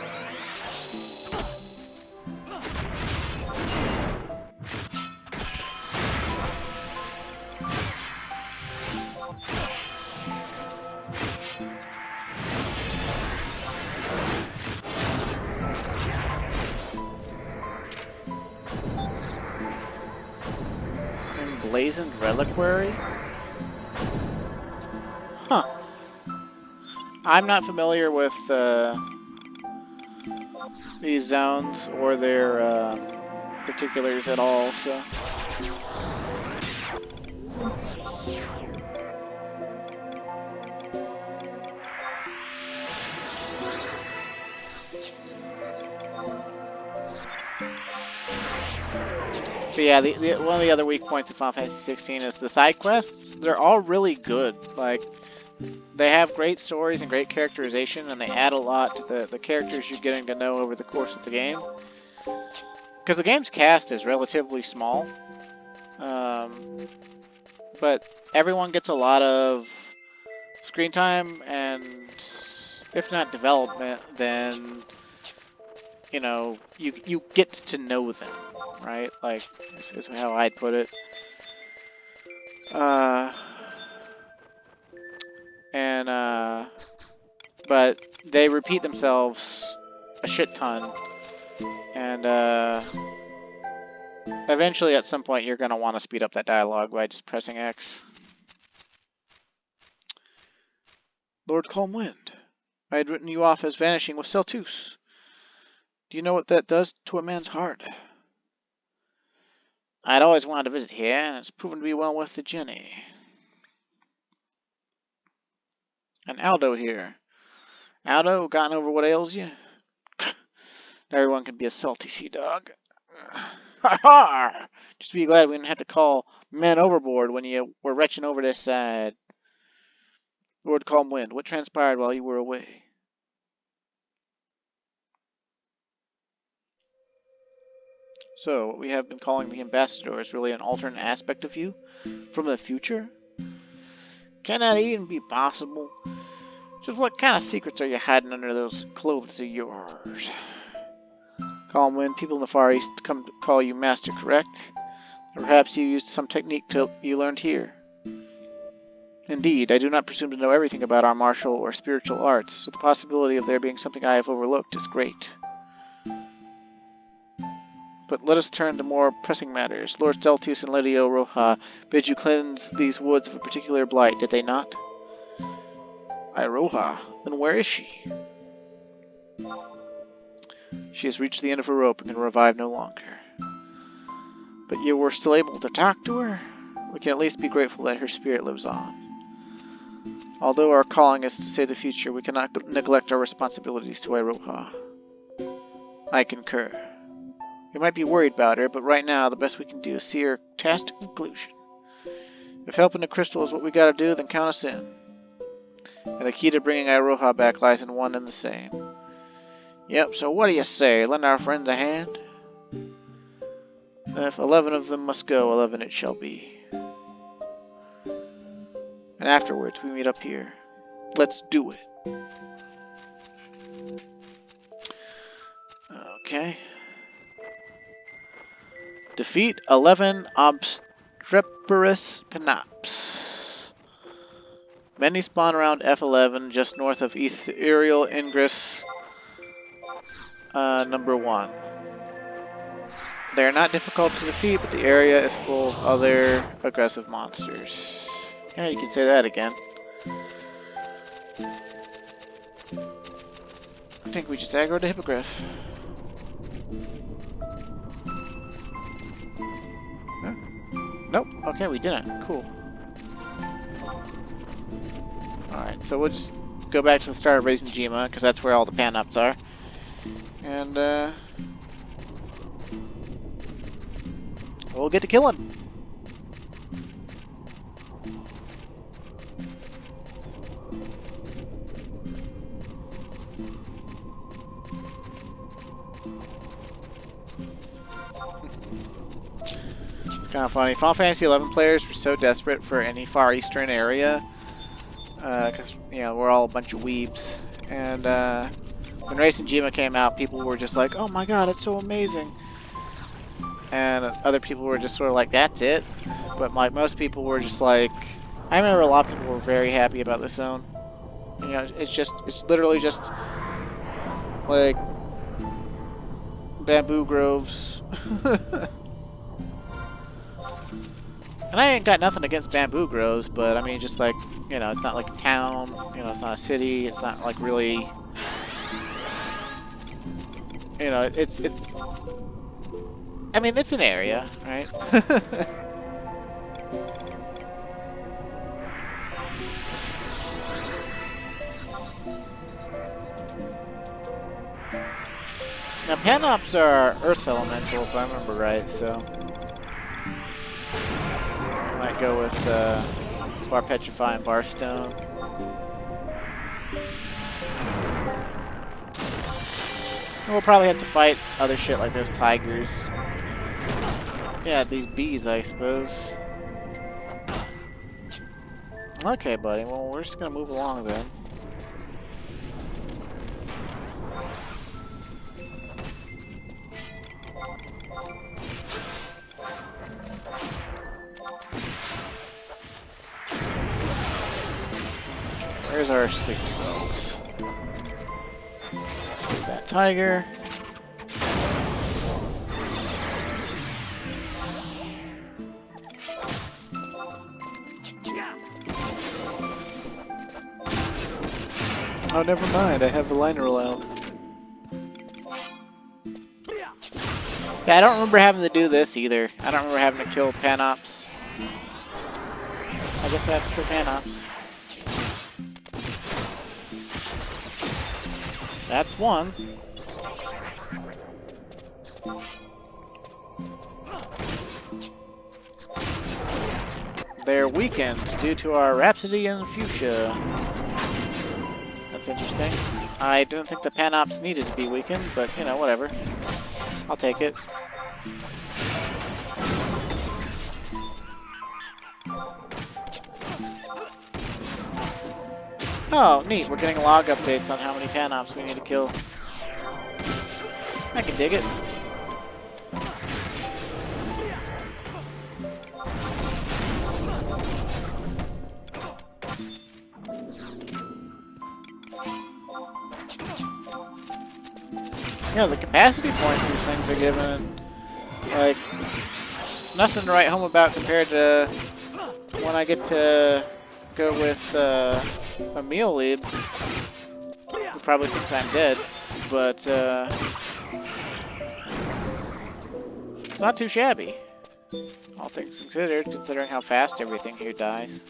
Speaker 1: Emblazoned Reliquary? Huh. I'm not familiar with these zones or their particulars at all, so... But yeah, one of the other weak points of Final Fantasy 16 is the side quests. They're all really good. Like, they have great stories and great characterization, and they add a lot to the characters you're getting to know over the course of the game. Because the game's cast is relatively small. But everyone gets a lot of screen time, and if not development, then... you know, you get to know them, right? Like, this is how I'd put it. But they repeat themselves a shit ton. And And eventually at some point you're going to want to speed up that dialogue by just pressing X. Lord Calm Wind, I had written you off as vanishing with Celtus. Do you know what that does to a man's heart? I'd always wanted to visit here, and it's proven to be well worth the journey. And Aldo here. Aldo, gotten over what ails you? Everyone can be a salty sea dog. Ha ha! Just be glad we didn't have to call men overboard when you were retching over this side. Lord Calm Wind, what transpired while you were away? So, what we have been calling the Ambassador is really an alternate aspect of you? From the future? Can that even be possible? Just what kind of secrets are you hiding under those clothes of yours? Calm Wind, people in the Far East come to call you Master, correct? Or perhaps you used some technique you learned here. Indeed, I do not presume to know everything about our martial or spiritual arts, so the possibility of there being something I have overlooked is great. But let us turn to more pressing matters. Lord Celtus and Lady Iroha bid you cleanse these woods of a particular blight, did they not? Iroha? Then where is she? She has reached the end of her rope and can revive no longer. But you were still able to talk to her? We can at least be grateful that her spirit lives on. Although our calling is to save the future, we cannot neglect our responsibilities to Iroha. I concur. We might be worried about her, but right now the best we can do is see her task to conclusion. If helping the crystal is what we gotta do, then count us in. And the key to bringing Iroha back lies in one and the same. Yep, so what do you say? Lend our friends a hand? If 11 of them must go, 11 it shall be. And afterwards, we meet up here. Let's do it. Okay. Defeat 11 obstreperous panops. Many spawn around F11, just north of Ethereal Ingress number 1. They are not difficult to defeat, but the area is full of other aggressive monsters. Yeah, you can say that again. I think we just aggroed the hippogriff. Huh? Nope. Okay, we didn't. Cool. Alright, so we'll just go back to the start of raising Jima, because that's where all the pan-ups are. And, we'll get to killing. It's kind of funny. Final Fantasy XI players were so desperate for any Far Eastern area, because, you know, we're all a bunch of weebs. And, when Racing Jima came out, people were just like, oh my god, it's so amazing. And other people were just sort of like, that's it. But like most people were just like, I remember a lot of people were very happy about this zone. You know, it's literally just like bamboo groves. And I ain't got nothing against bamboo groves, but I mean, just like, you know, it's not like a town, you know, it's not a city, it's not like really, you know, it's I mean, it's an area, right? Now, Panops are Earth Elemental, if I remember right, so I might go with Bar Petrify and Barstone. We'll probably have to fight other shit like those tigers. Yeah, these bees, I suppose. Okay, buddy. Well, we're just gonna move along then. Where's our stick spells? Let's get that tiger. Oh, never mind. I have a liner allowed. Yeah, I don't remember having to do this either. I don't remember having to kill Panops. I guess I have to kill Panops. That's one. They're weakened due to our Rhapsody and Fuchsia. That's interesting. I didn't think the Panops needed to be weakened, but you know, whatever. I'll take it. Oh, neat. We're getting log updates on how many Panops we need to kill. I can dig it. Yeah, the capacity points these things are given, like, it's nothing to write home about compared to when I get to go with a meal lead, who probably thinks I'm dead, but it's not too shabby, all things considered, considering how fast everything here dies.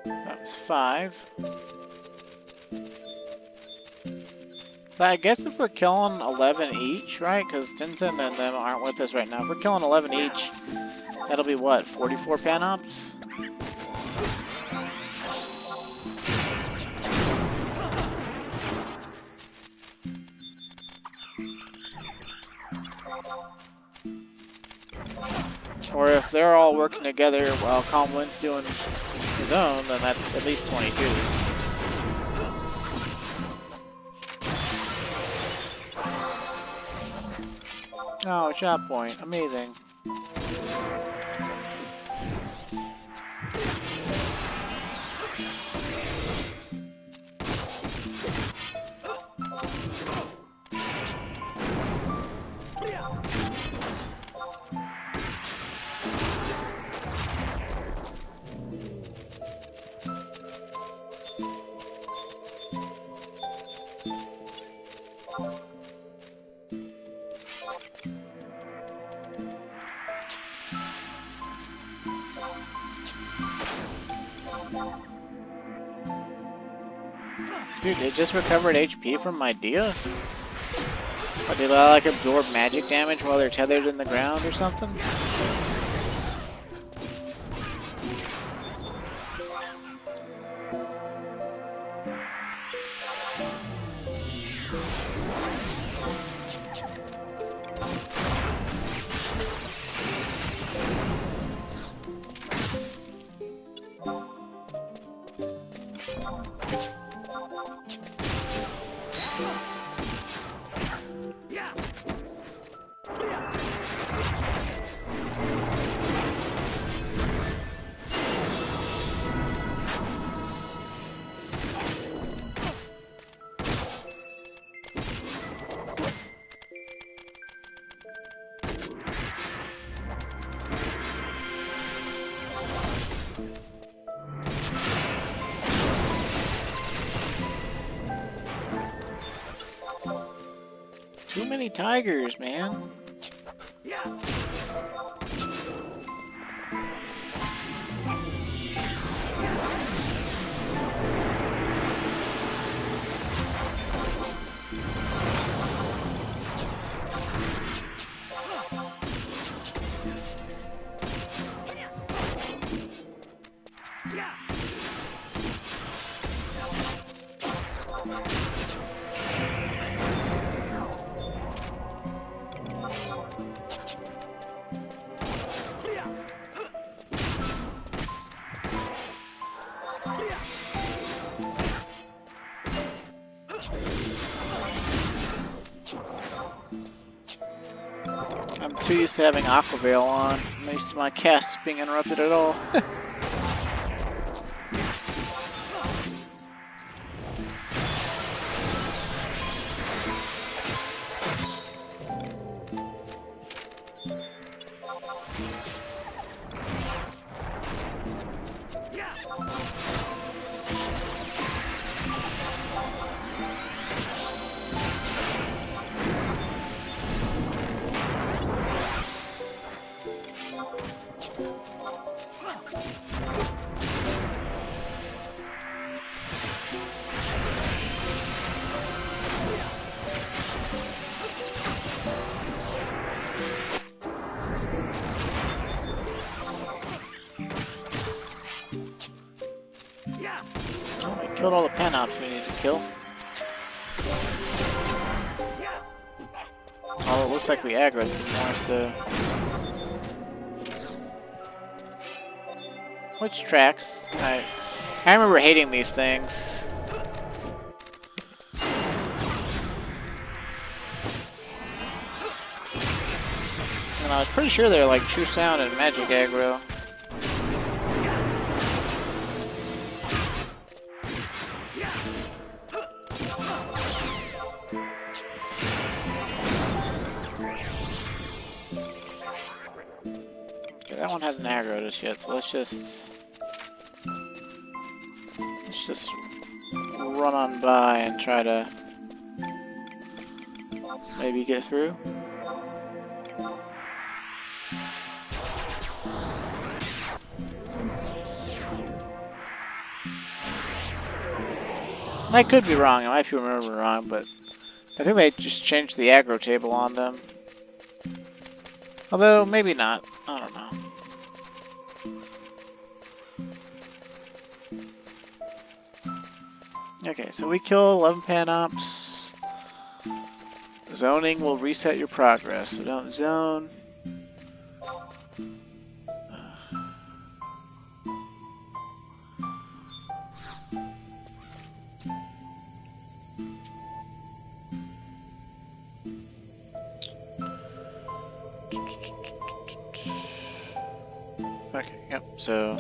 Speaker 1: That was 5. So I guess if we're killing 11 each, right? Because Tintin and them aren't with us right now. If we're killing 11 each, that'll be what, 44 Panops? Or if they're all working together while Calmwind's doing his own, then that's at least 22. Oh, shot point. Amazing. Dude, it just recovered HP from my Dia? Or did I like absorb magic damage while they're tethered in the ground or something? Too many tigers, man. Yeah. too used to having Aquavale on. I'm not used to my casts being interrupted at all. Killed all the pan-outs we needed to kill. Oh, it looks like we aggroed some more, so... Which tracks? I remember hating these things. And I was pretty sure they're like True Sound and Magic aggro. That one hasn't aggroed us yet, so let's just run on by and try to maybe get through. I could be wrong, I might be remembering wrong, but I think they just changed the aggro table on them. Although, maybe not. I don't know. Okay, so we kill 11 pan-ops. Zoning will reset your progress, so don't zone. Okay, yep, so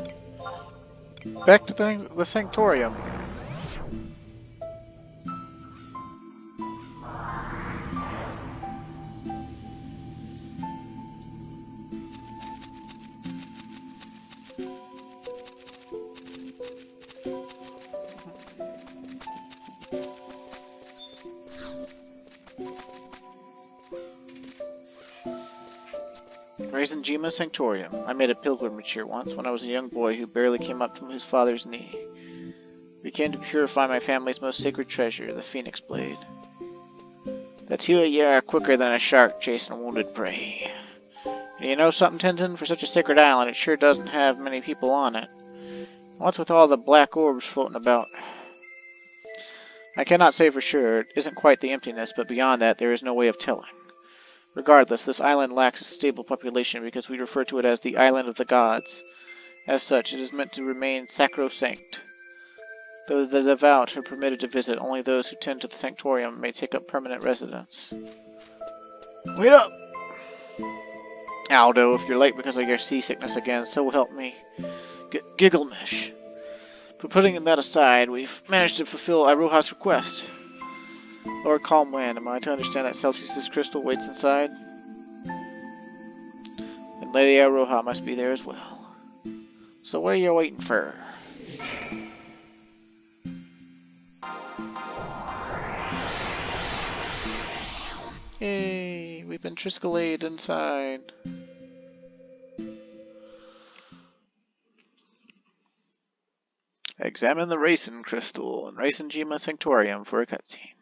Speaker 1: back to the Sanctorium. Raisin Jima Sanctorium. I made a pilgrimage here once when I was a young boy who barely came up to his father's knee. We came to purify my family's most sacred treasure, the Phoenix Blade. That's heal a year quicker than a shark chasing wounded prey. And you know something, Tenzin? For such a sacred island, it sure doesn't have many people on it. What's with all the black orbs floating about? I cannot say for sure. It isn't quite the emptiness, but beyond that, there is no way of telling. Regardless, this island lacks a stable population because we refer to it as the Island of the Gods. As such, it is meant to remain sacrosanct. Though the devout are permitted to visit, only those who tend to the Sanctorium may take up permanent residence. Wait up! Aldo, if you're late because of your seasickness again, so help me. Gigglemesh. But putting that aside, we've managed to fulfill Iroha's request. Lord Calmland, am I to understand that Celsius's crystal waits inside? And Lady Iroha must be there as well. So what are you waiting for? Yay, we've been Triskelayed inside. Examine the Raisin Crystal and Raisin Jima Sanctorium for a cutscene.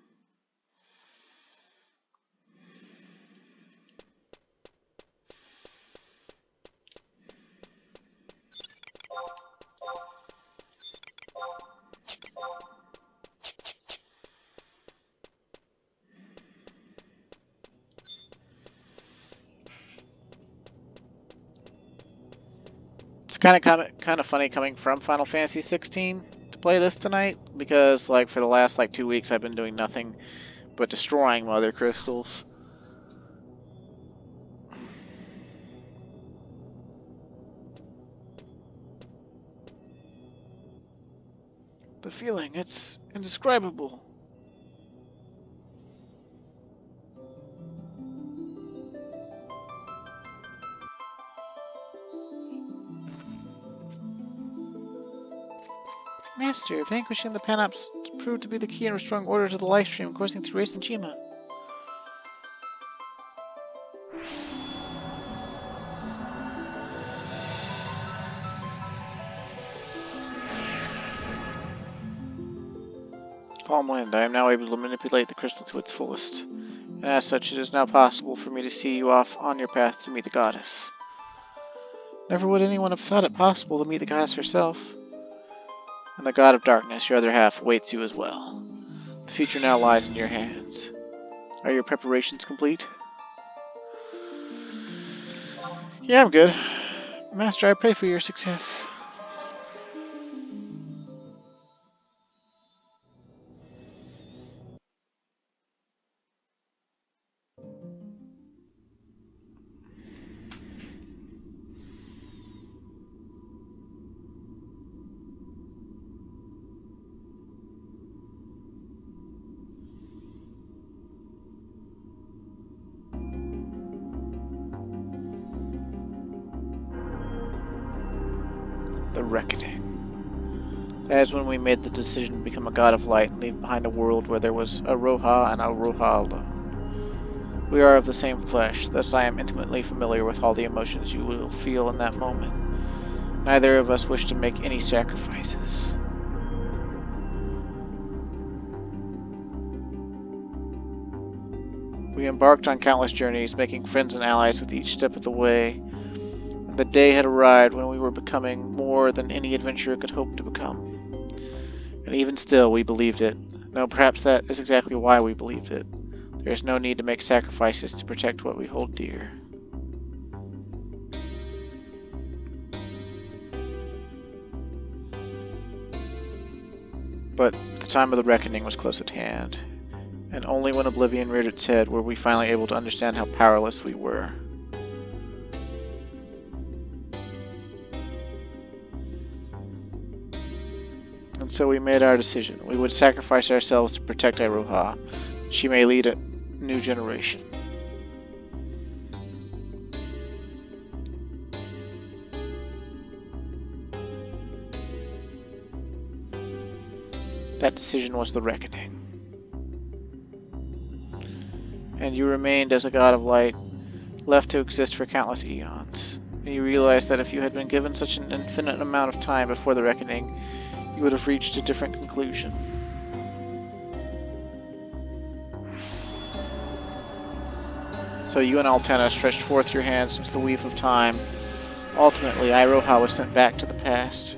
Speaker 1: Kind of funny coming from Final Fantasy 16 to play this tonight, because like for the last 2 weeks I've been doing nothing but destroying mother crystals. The feeling, it's indescribable. Master, vanquishing the Panops proved to be the key in restoring order to the life stream coursing through Race and Chima. Calm Wind, I am now able to manipulate the crystal to its fullest, and as such it is now possible for me to see you off on your path to meet the goddess. Never would anyone have thought it possible to meet the goddess herself. And the god of darkness, your other half, awaits you as well. The future now lies in your hands. Are your preparations complete? Yeah, I'm good. Master, I pray for your success. The Reckoning. That is when we made the decision to become a god of light and leave behind a world where there was a Roha and a Roha alone. We are of the same flesh, thus I am intimately familiar with all the emotions you will feel in that moment. Neither of us wish to make any sacrifices. We embarked on countless journeys, making friends and allies with each step of the way. The day had arrived when we were becoming more than any adventurer could hope to become. And even still, we believed it. No, perhaps that is exactly why we believed it. There is no need to make sacrifices to protect what we hold dear. But the time of the reckoning was close at hand, and only when oblivion reared its head were we finally able to understand how powerless we were. And so we made our decision. We would sacrifice ourselves to protect Iroha. She may lead a new generation. That decision was the reckoning. And you remained as a god of light, left to exist for countless eons. And you realized that if you had been given such an infinite amount of time before the reckoning, you would have reached a different conclusion. So you and Altana stretched forth your hands into the weave of time. Ultimately, Iroha was sent back to the past.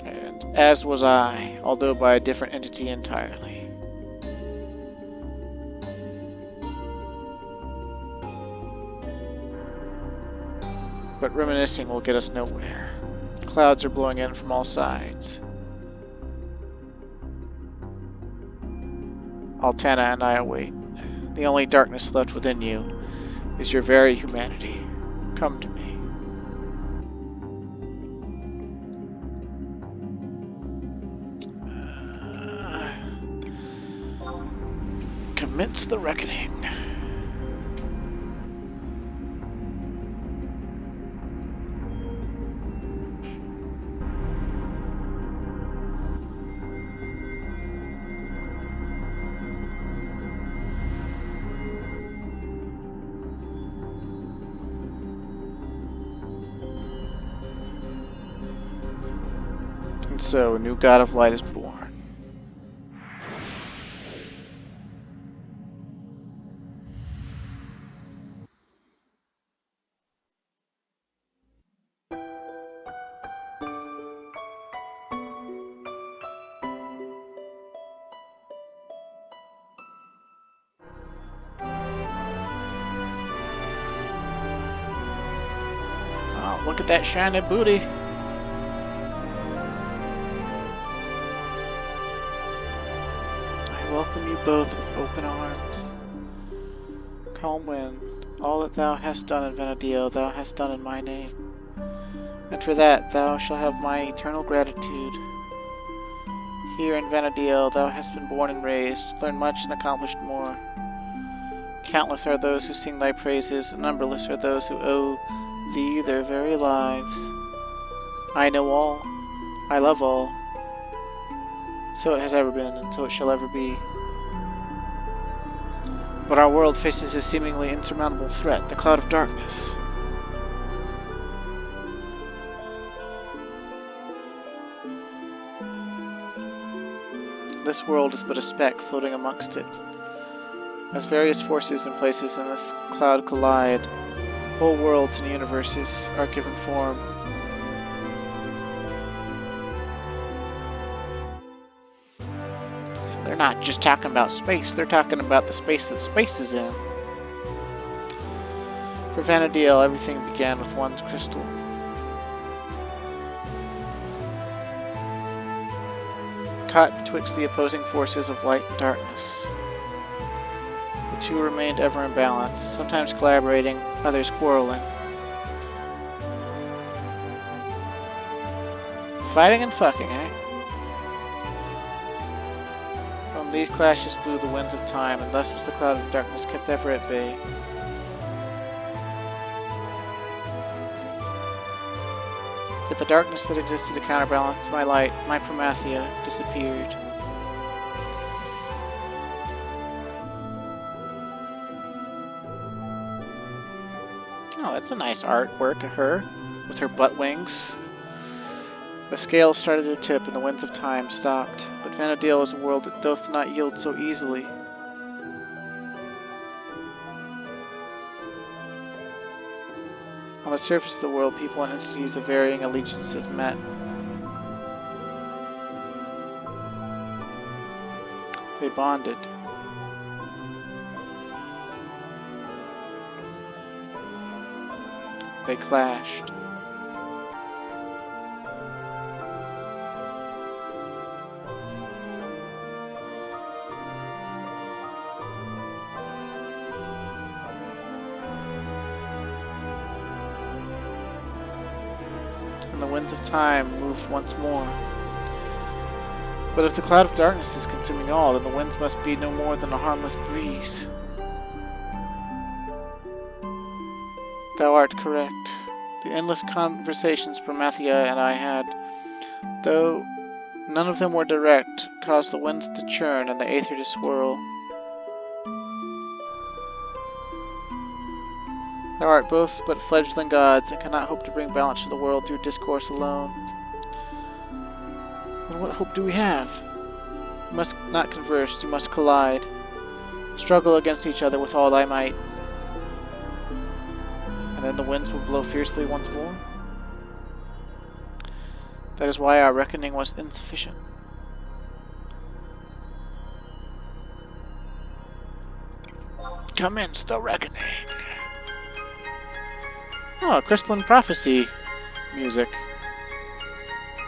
Speaker 1: And as was I, although by a different entity entirely. But reminiscing will get us nowhere. Clouds are blowing in from all sides. Altana and I await. The only darkness left within you is your very humanity. Come to me. Commence the reckoning. So, a new god of light is born. Oh, look at that shiny booty. Welcome you both with open arms. Calm Wind, All that thou hast done in Vana'diel, thou hast done in my name. And for that thou shalt have my eternal gratitude. Here in Vana'diel thou hast been born and raised, learned much and accomplished more. Countless are those who sing thy praises, and numberless are those who owe thee their very lives. I know all, I love all. So it has ever been, and so it shall ever be. But our world faces a seemingly insurmountable threat, the cloud of darkness. This world is but a speck floating amongst it. As various forces and places in this cloud collide, whole worlds and universes are given form. So they're not just talking about space, they're talking about the space that space is in. For Vana'diel, everything began with one crystal. Caught betwixt the opposing forces of light and darkness. The two remained ever in balance, sometimes collaborating, others quarreling. Fighting and fucking, eh? From these clashes blew the winds of time, and thus was the cloud of darkness kept ever at bay. Yet the darkness that existed to counterbalance my light, my Promathia, disappeared. Oh, that's a nice artwork of her, with her butt wings. The scale started to tip and the winds of time stopped, but Vana'diel is a world that doth not yield so easily. On the surface of the world, people and entities of varying allegiances met. They bonded. They clashed. And the winds of time moved once more. But if the cloud of darkness is consuming all, then the winds must be no more than a harmless breeze. Thou art correct. The endless conversations Promathia and I had, though none of them were direct, caused the winds to churn and the aether to swirl. Thou art both but fledgling gods, and cannot hope to bring balance to the world through discourse alone. Then what hope do we have? You must not converse, you must collide. Struggle against each other with all thy might. And then the winds will blow fiercely once more? That is why our reckoning was insufficient. Commence the reckoning. Oh, crystalline prophecy music.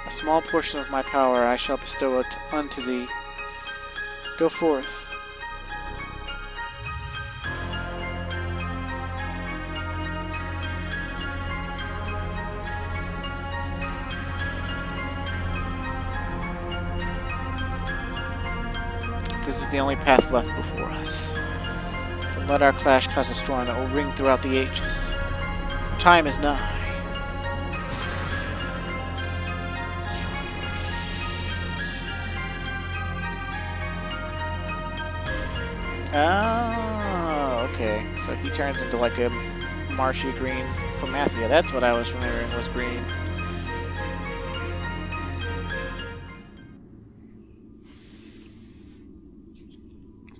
Speaker 1: A small portion of my power I shall bestow it unto thee. Go forth. This is the only path left before us. Then let our clash cause a storm that will ring throughout the ages. Time is nigh. Oh, okay. So he turns into like a marshy green Promathia. That's what I was remembering was green.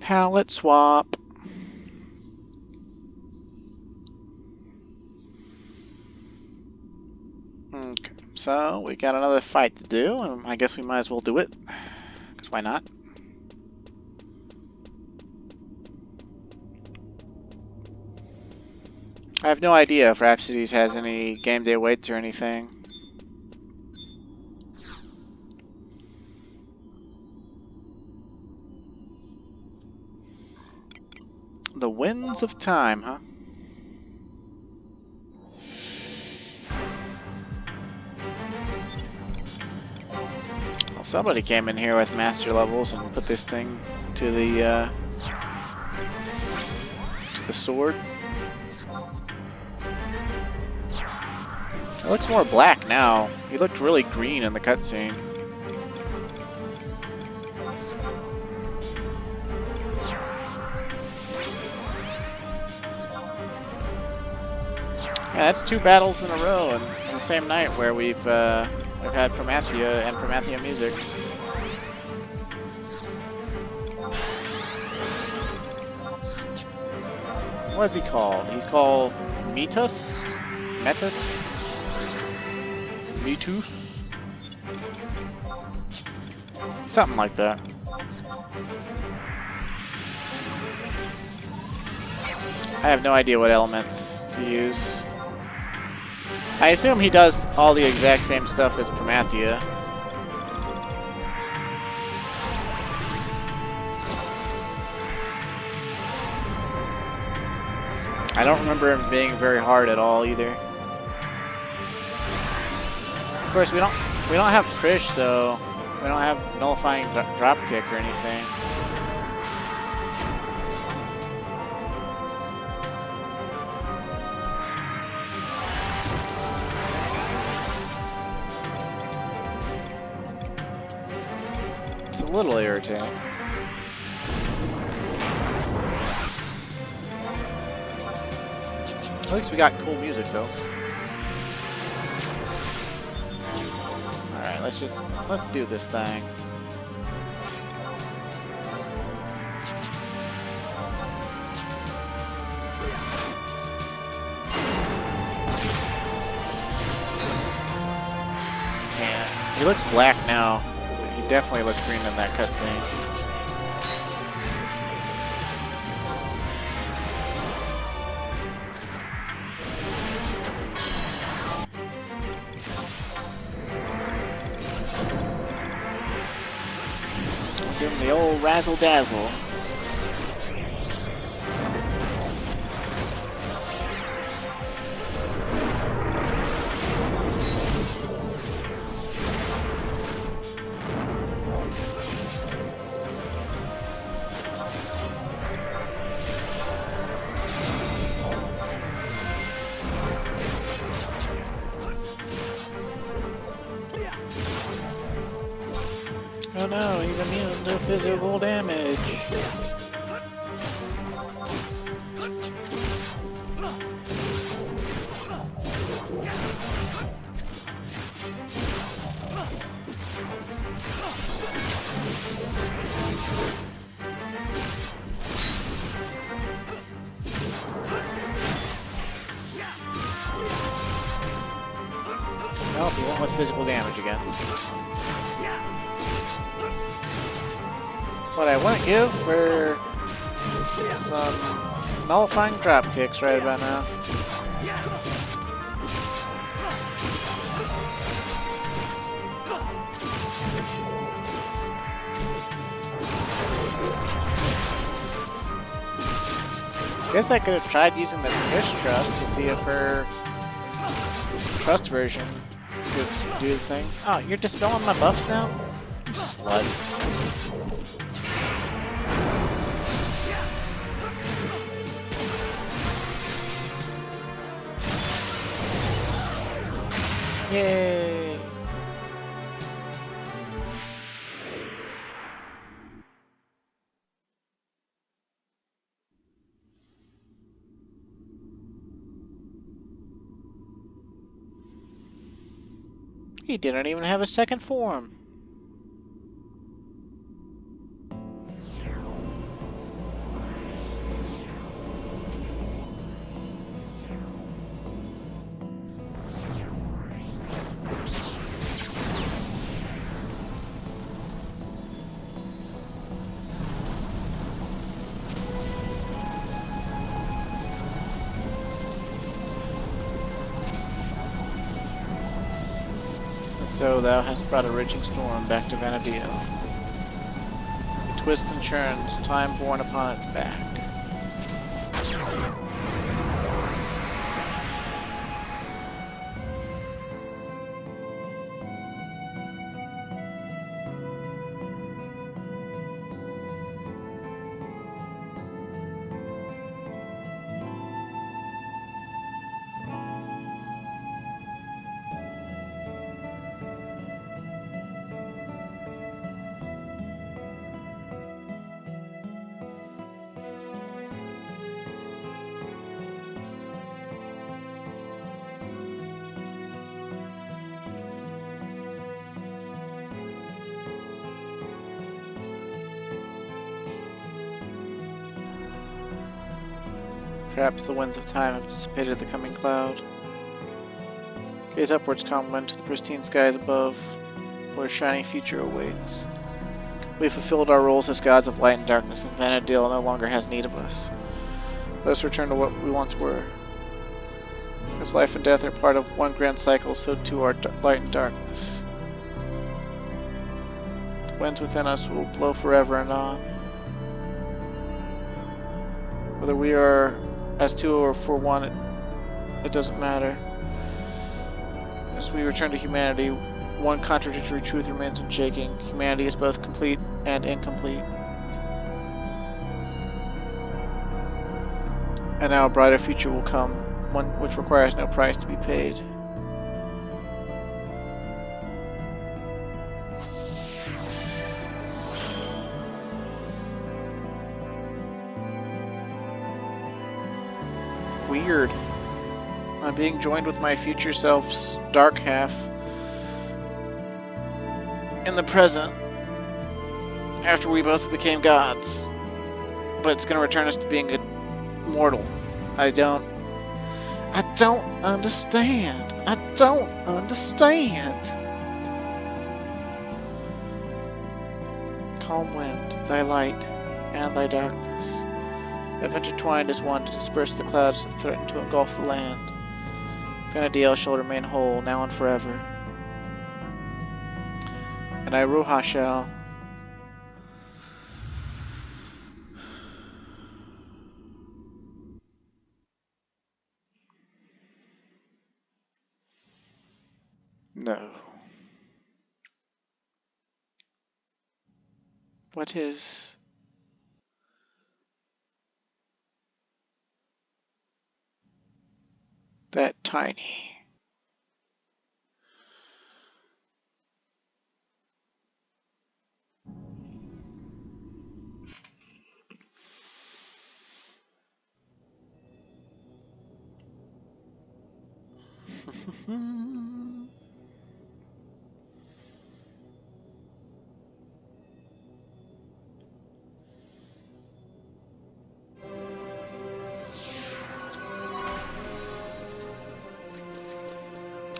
Speaker 1: Palette swap. Okay, so we got another fight to do, and I guess we might as well do it. Because why not? I have no idea if Rhapsodies has any game day waits or anything. The Winds of Time, huh? Somebody came in here with master levels and put this thing to the sword. It looks more black now. He looked really green in the cutscene. Yeah, that's 2 battles in a row in the same night where we've had Promathia and Promathia music. What is he called? He's called Metus? Metus? Metus? Something like that. I have no idea what elements to use. I assume he does all the exact same stuff as Promathia. I don't remember him being very hard at all either. Of course, we don't have Trish, so we don't have nullifying dropkick or anything. It's a little irritating. At least we got cool music though. Alright, let's do this thing. Yeah, he looks black now. He definitely looked green in that cutscene. Give him the old razzle dazzle. Oh no, he's immune to physical damage. Nope, he went with physical damage again. What I wouldn't give for some nullifying drop kicks right about now. Guess I could have tried using the Fish Trust to see if her Trust version could do the things. Oh, you're dispelling my buffs now? You slut. Yay! He didn't even have a second form. So thou hast brought a raging storm back to Vana'diel. It twists and churns, time borne upon its back. Perhaps the winds of time have dissipated the coming cloud. Gaze upwards, calm wind, to the pristine skies above, where a shining future awaits. We have fulfilled our roles as gods of light and darkness, and Vana'diel no longer has need of us. Let us return to what we once were. As life and death are part of one grand cycle, so too are light and darkness. The winds within us will blow forever and on. Whether we are as two or for one, it doesn't matter. As we return to humanity, one contradictory truth remains unshaking. Humanity is both complete and incomplete. And now a brighter future will come, one which requires no price to be paid. Weird. I'm being joined with my future self's dark half in the present after we both became gods. But it's gonna return us to being immortal. I don't understand. I don't understand. Calm wind, thy light and thy darkness have intertwined as one to disperse the clouds that threaten to engulf the land. Vana'diel shall remain whole, now and forever. And Iroha shall. No. What is? That tiny.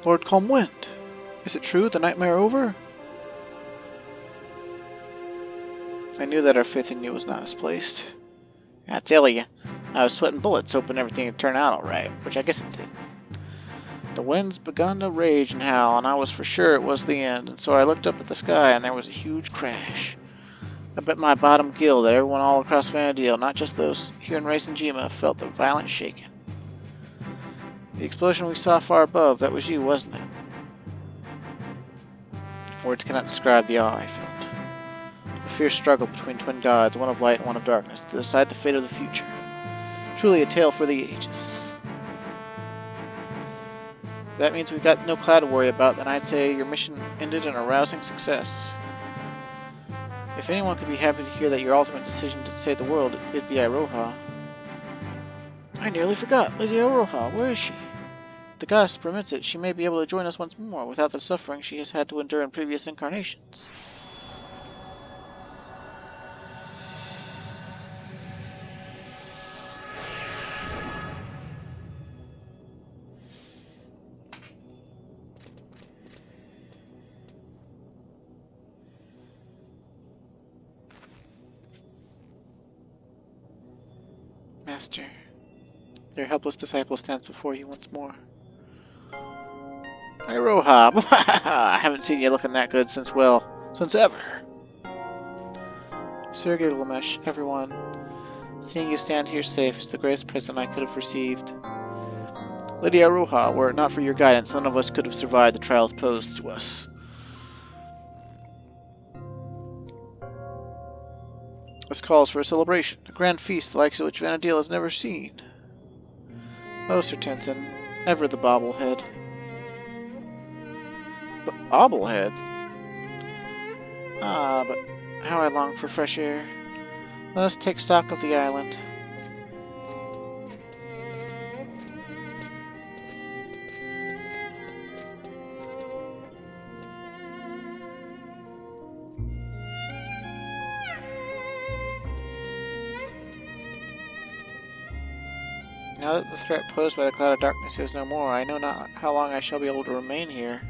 Speaker 1: Lord Calm Wind, is it true, the nightmare over? I knew that our faith in you was not misplaced. I tell you, I was sweating bullets hoping everything would turn out alright, which I guess it did. The wind's begun to rage and howl, and I was for sure it was the end, and so I looked up at the sky and there was a huge crash. I bet my bottom gill that everyone all across Vana'diel, not just those here in Raisenjima, felt the violent shaking. The explosion we saw far above, that was you, wasn't it? Words cannot describe the awe I felt. A fierce struggle between twin gods, one of light and one of darkness, to decide the fate of the future. Truly a tale for the ages. That means we've got no cloud to worry about, then I'd say your mission ended in a rousing success. If anyone could be happy to hear that your ultimate decision to save the world, it'd be Iroha. I nearly forgot. Lady Iroha, where is she? If the goddess permits it, she may be able to join us once more without the suffering she has had to endure in previous incarnations. Master, your helpless disciple stands before you once more. Iroha, I haven't seen you looking that good since ever. Sir Gilgamesh, everyone, seeing you stand here safe is the greatest present I could have received. Lady Iroha, were it not for your guidance, none of us could have survived the trials posed to us. This calls for a celebration, a grand feast the likes of which Vana'diel has never seen. Oh, Sir Tenten, ever the bobblehead. Bobblehead? Ah, but how I long for fresh air. Let us take stock of the island. Now that the threat posed by the cloud of darkness is no more, I know not how long I shall be able to remain here.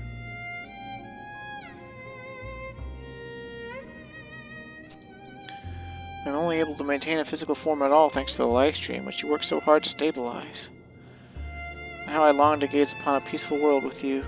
Speaker 1: I'm only able to maintain a physical form at all thanks to the live stream, which you work so hard to stabilize. And how I long to gaze upon a peaceful world with you.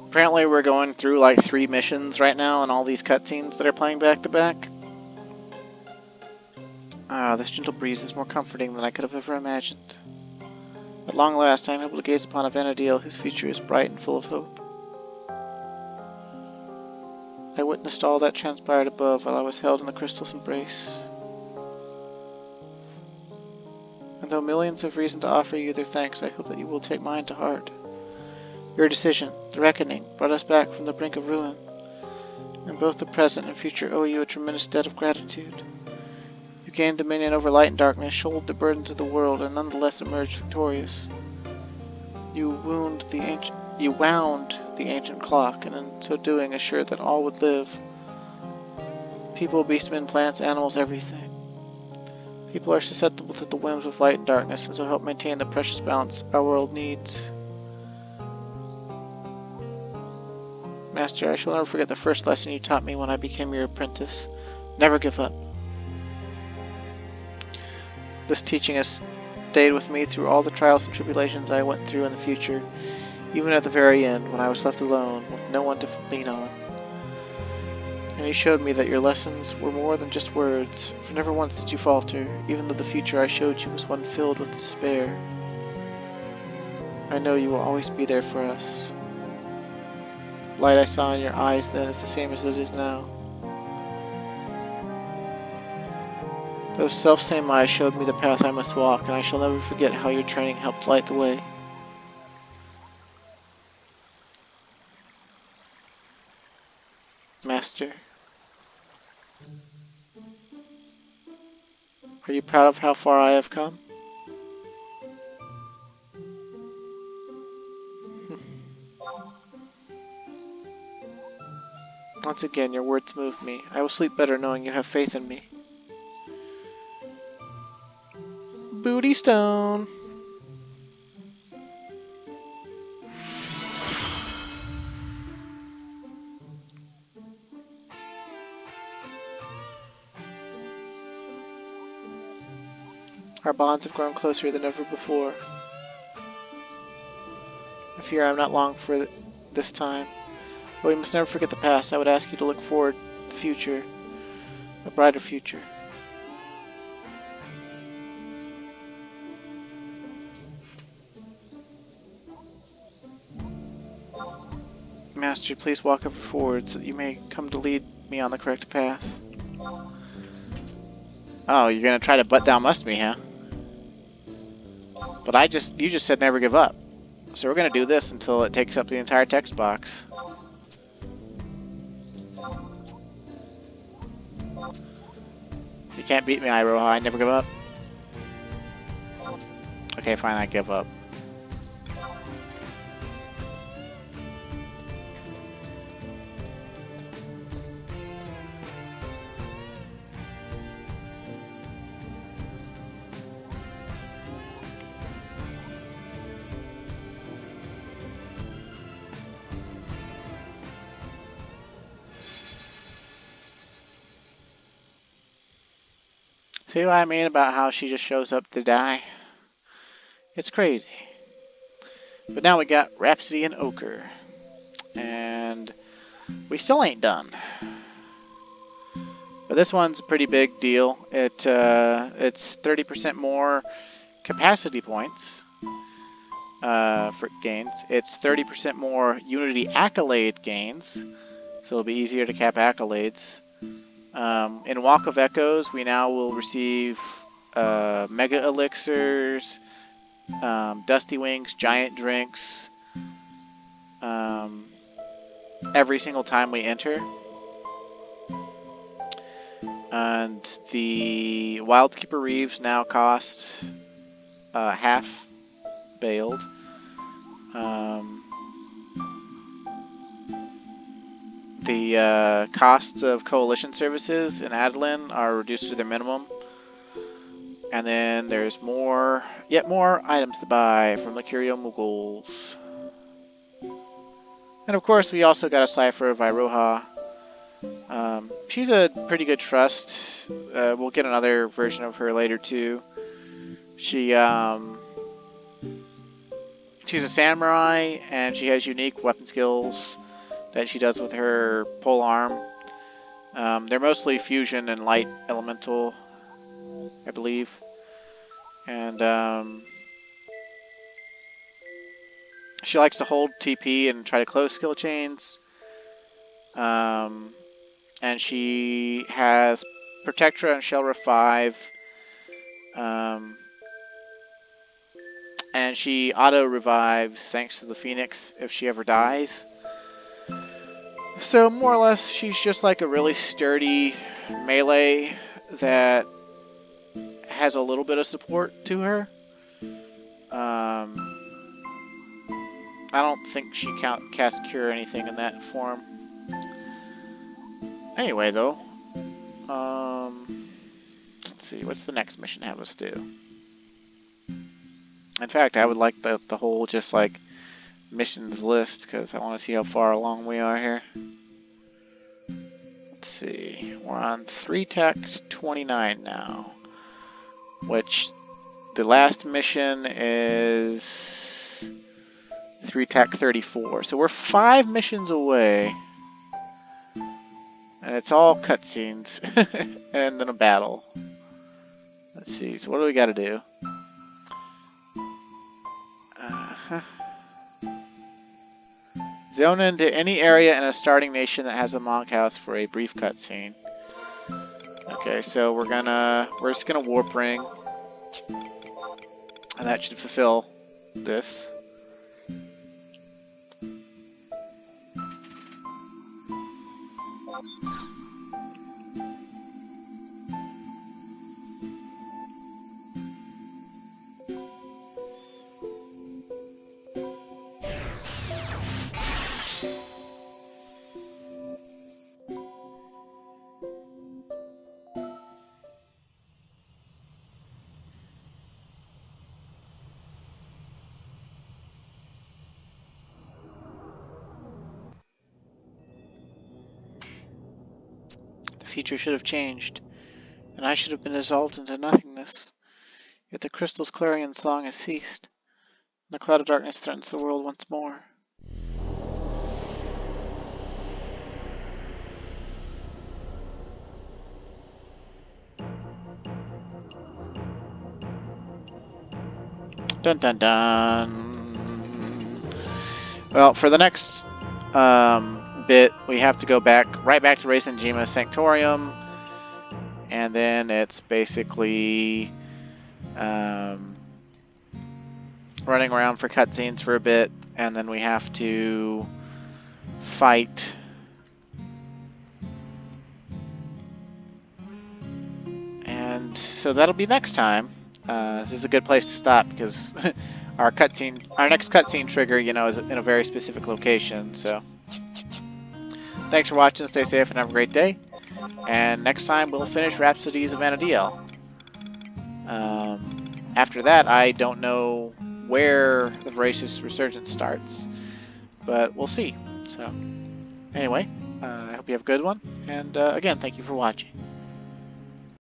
Speaker 1: Apparently we're going through like 3 missions right now and all these cutscenes that are playing back to back. Ah, this gentle breeze is more comforting than I could have ever imagined. At long last I am able to gaze upon a Vana'diel whose future is bright and full of hope. I witnessed all that transpired above while I was held in the crystal's embrace. And though millions have reason to offer you their thanks, I hope that you will take mine to heart. Your decision, the reckoning, brought us back from the brink of ruin, and both the present and future owe you a tremendous debt of gratitude. You gained dominion over light and darkness, shouldered the burdens of the world, and nonetheless emerged victorious. You wound the ancient clock, and in so doing assured that all would live. People, beastmen, plants, animals, everything. People are susceptible to the whims of light and darkness, and so help maintain the precious balance our world needs. Master, I shall never forget the first lesson you taught me when I became your apprentice. Never give up. This teaching has stayed with me through all the trials and tribulations I went through in the future, even at the very end, when I was left alone, with no one to lean on. And you showed me that your lessons were more than just words, for never once did you falter, even though the future I showed you was one filled with despair. I know you will always be there for us. The light I saw in your eyes then is the same as it is now. Those self-same eyes showed me the path I must walk, and I shall never forget how your training helped light the way. Master, are you proud of how far I have come? Once again, your words move me. I will sleep better knowing you have faith in me. Booty stone. Our bonds have grown closer than ever before. I fear I'm not long for this time. But we must never forget the past. I would ask you to look forward to the future, a brighter future. Master, please walk ever forward so that you may come to lead me on the correct path. Oh, you're gonna try to butt down must me, huh? But you just said never give up. So we're gonna do this until it takes up the entire text box. You can't beat me, Iroha. I never give up. Okay, fine, I give up. See what I mean about how she just shows up to die? It's crazy. But now we got Rhapsody and Ochre. And we still ain't done. But this one's a pretty big deal. It's 30% more capacity points. for gains. It's 30% more Unity Accolade gains, so it'll be easier to cap accolades. In Walk of Echoes, we now will receive Mega Elixirs, Dusty Wings, Giant Drinks, every single time we enter. And the Wildkeeper Reeves now cost half bailed. The costs of coalition services in Adeline are reduced to their minimum. And then there's yet more items to buy from the Curio Mughals. And of course, we also got a cipher of Iroha. She's a pretty good trust. We'll get another version of her later too. She's a samurai, and she has unique weapon skills that she does with her pole arm. They're mostly fusion and light elemental, I believe. And she likes to hold TP and try to close skill chains. And she has Protectra and Shelra 5. And she auto-revives thanks to the Phoenix if she ever dies. So more or less, she's just like a really sturdy melee that has a little bit of support to her. I don't think she casts Cure or anything in that form. Anyway, though, let's see, what's the next mission have us do? In fact, I would like the whole just like missions list, because I want to see how far along we are here. Let's see, we're on 3 Tech 29 now, which the last mission is 3 Tech 34, so we're 5 missions away. And it's all cutscenes, and then a battle. Let's see, so what do we gotta do? Zone into any area in a starting nation that has a monk house for a brief cutscene. Okay, so we're just gonna warp ring. And that should fulfill this. The future should have changed, and I should have been dissolved into nothingness. Yet the crystal's clarion song has ceased, and the cloud of darkness threatens the world once more. Dun dun dun. Well, for the next bit, we have to go right back to Raisenjima Sanctorium, and then it's basically running around for cutscenes for a bit, and then we have to fight and so that'll be next time. This is a good place to stop because our next cutscene trigger, you know, is in a very specific location. So thanks for watching, stay safe, and have a great day. And next time we'll finish Rhapsodies of Vana'diel. After that, I don't know where the Voracious Resurgence starts, but we'll see. So anyway, I hope you have a good one, and again, thank you for watching.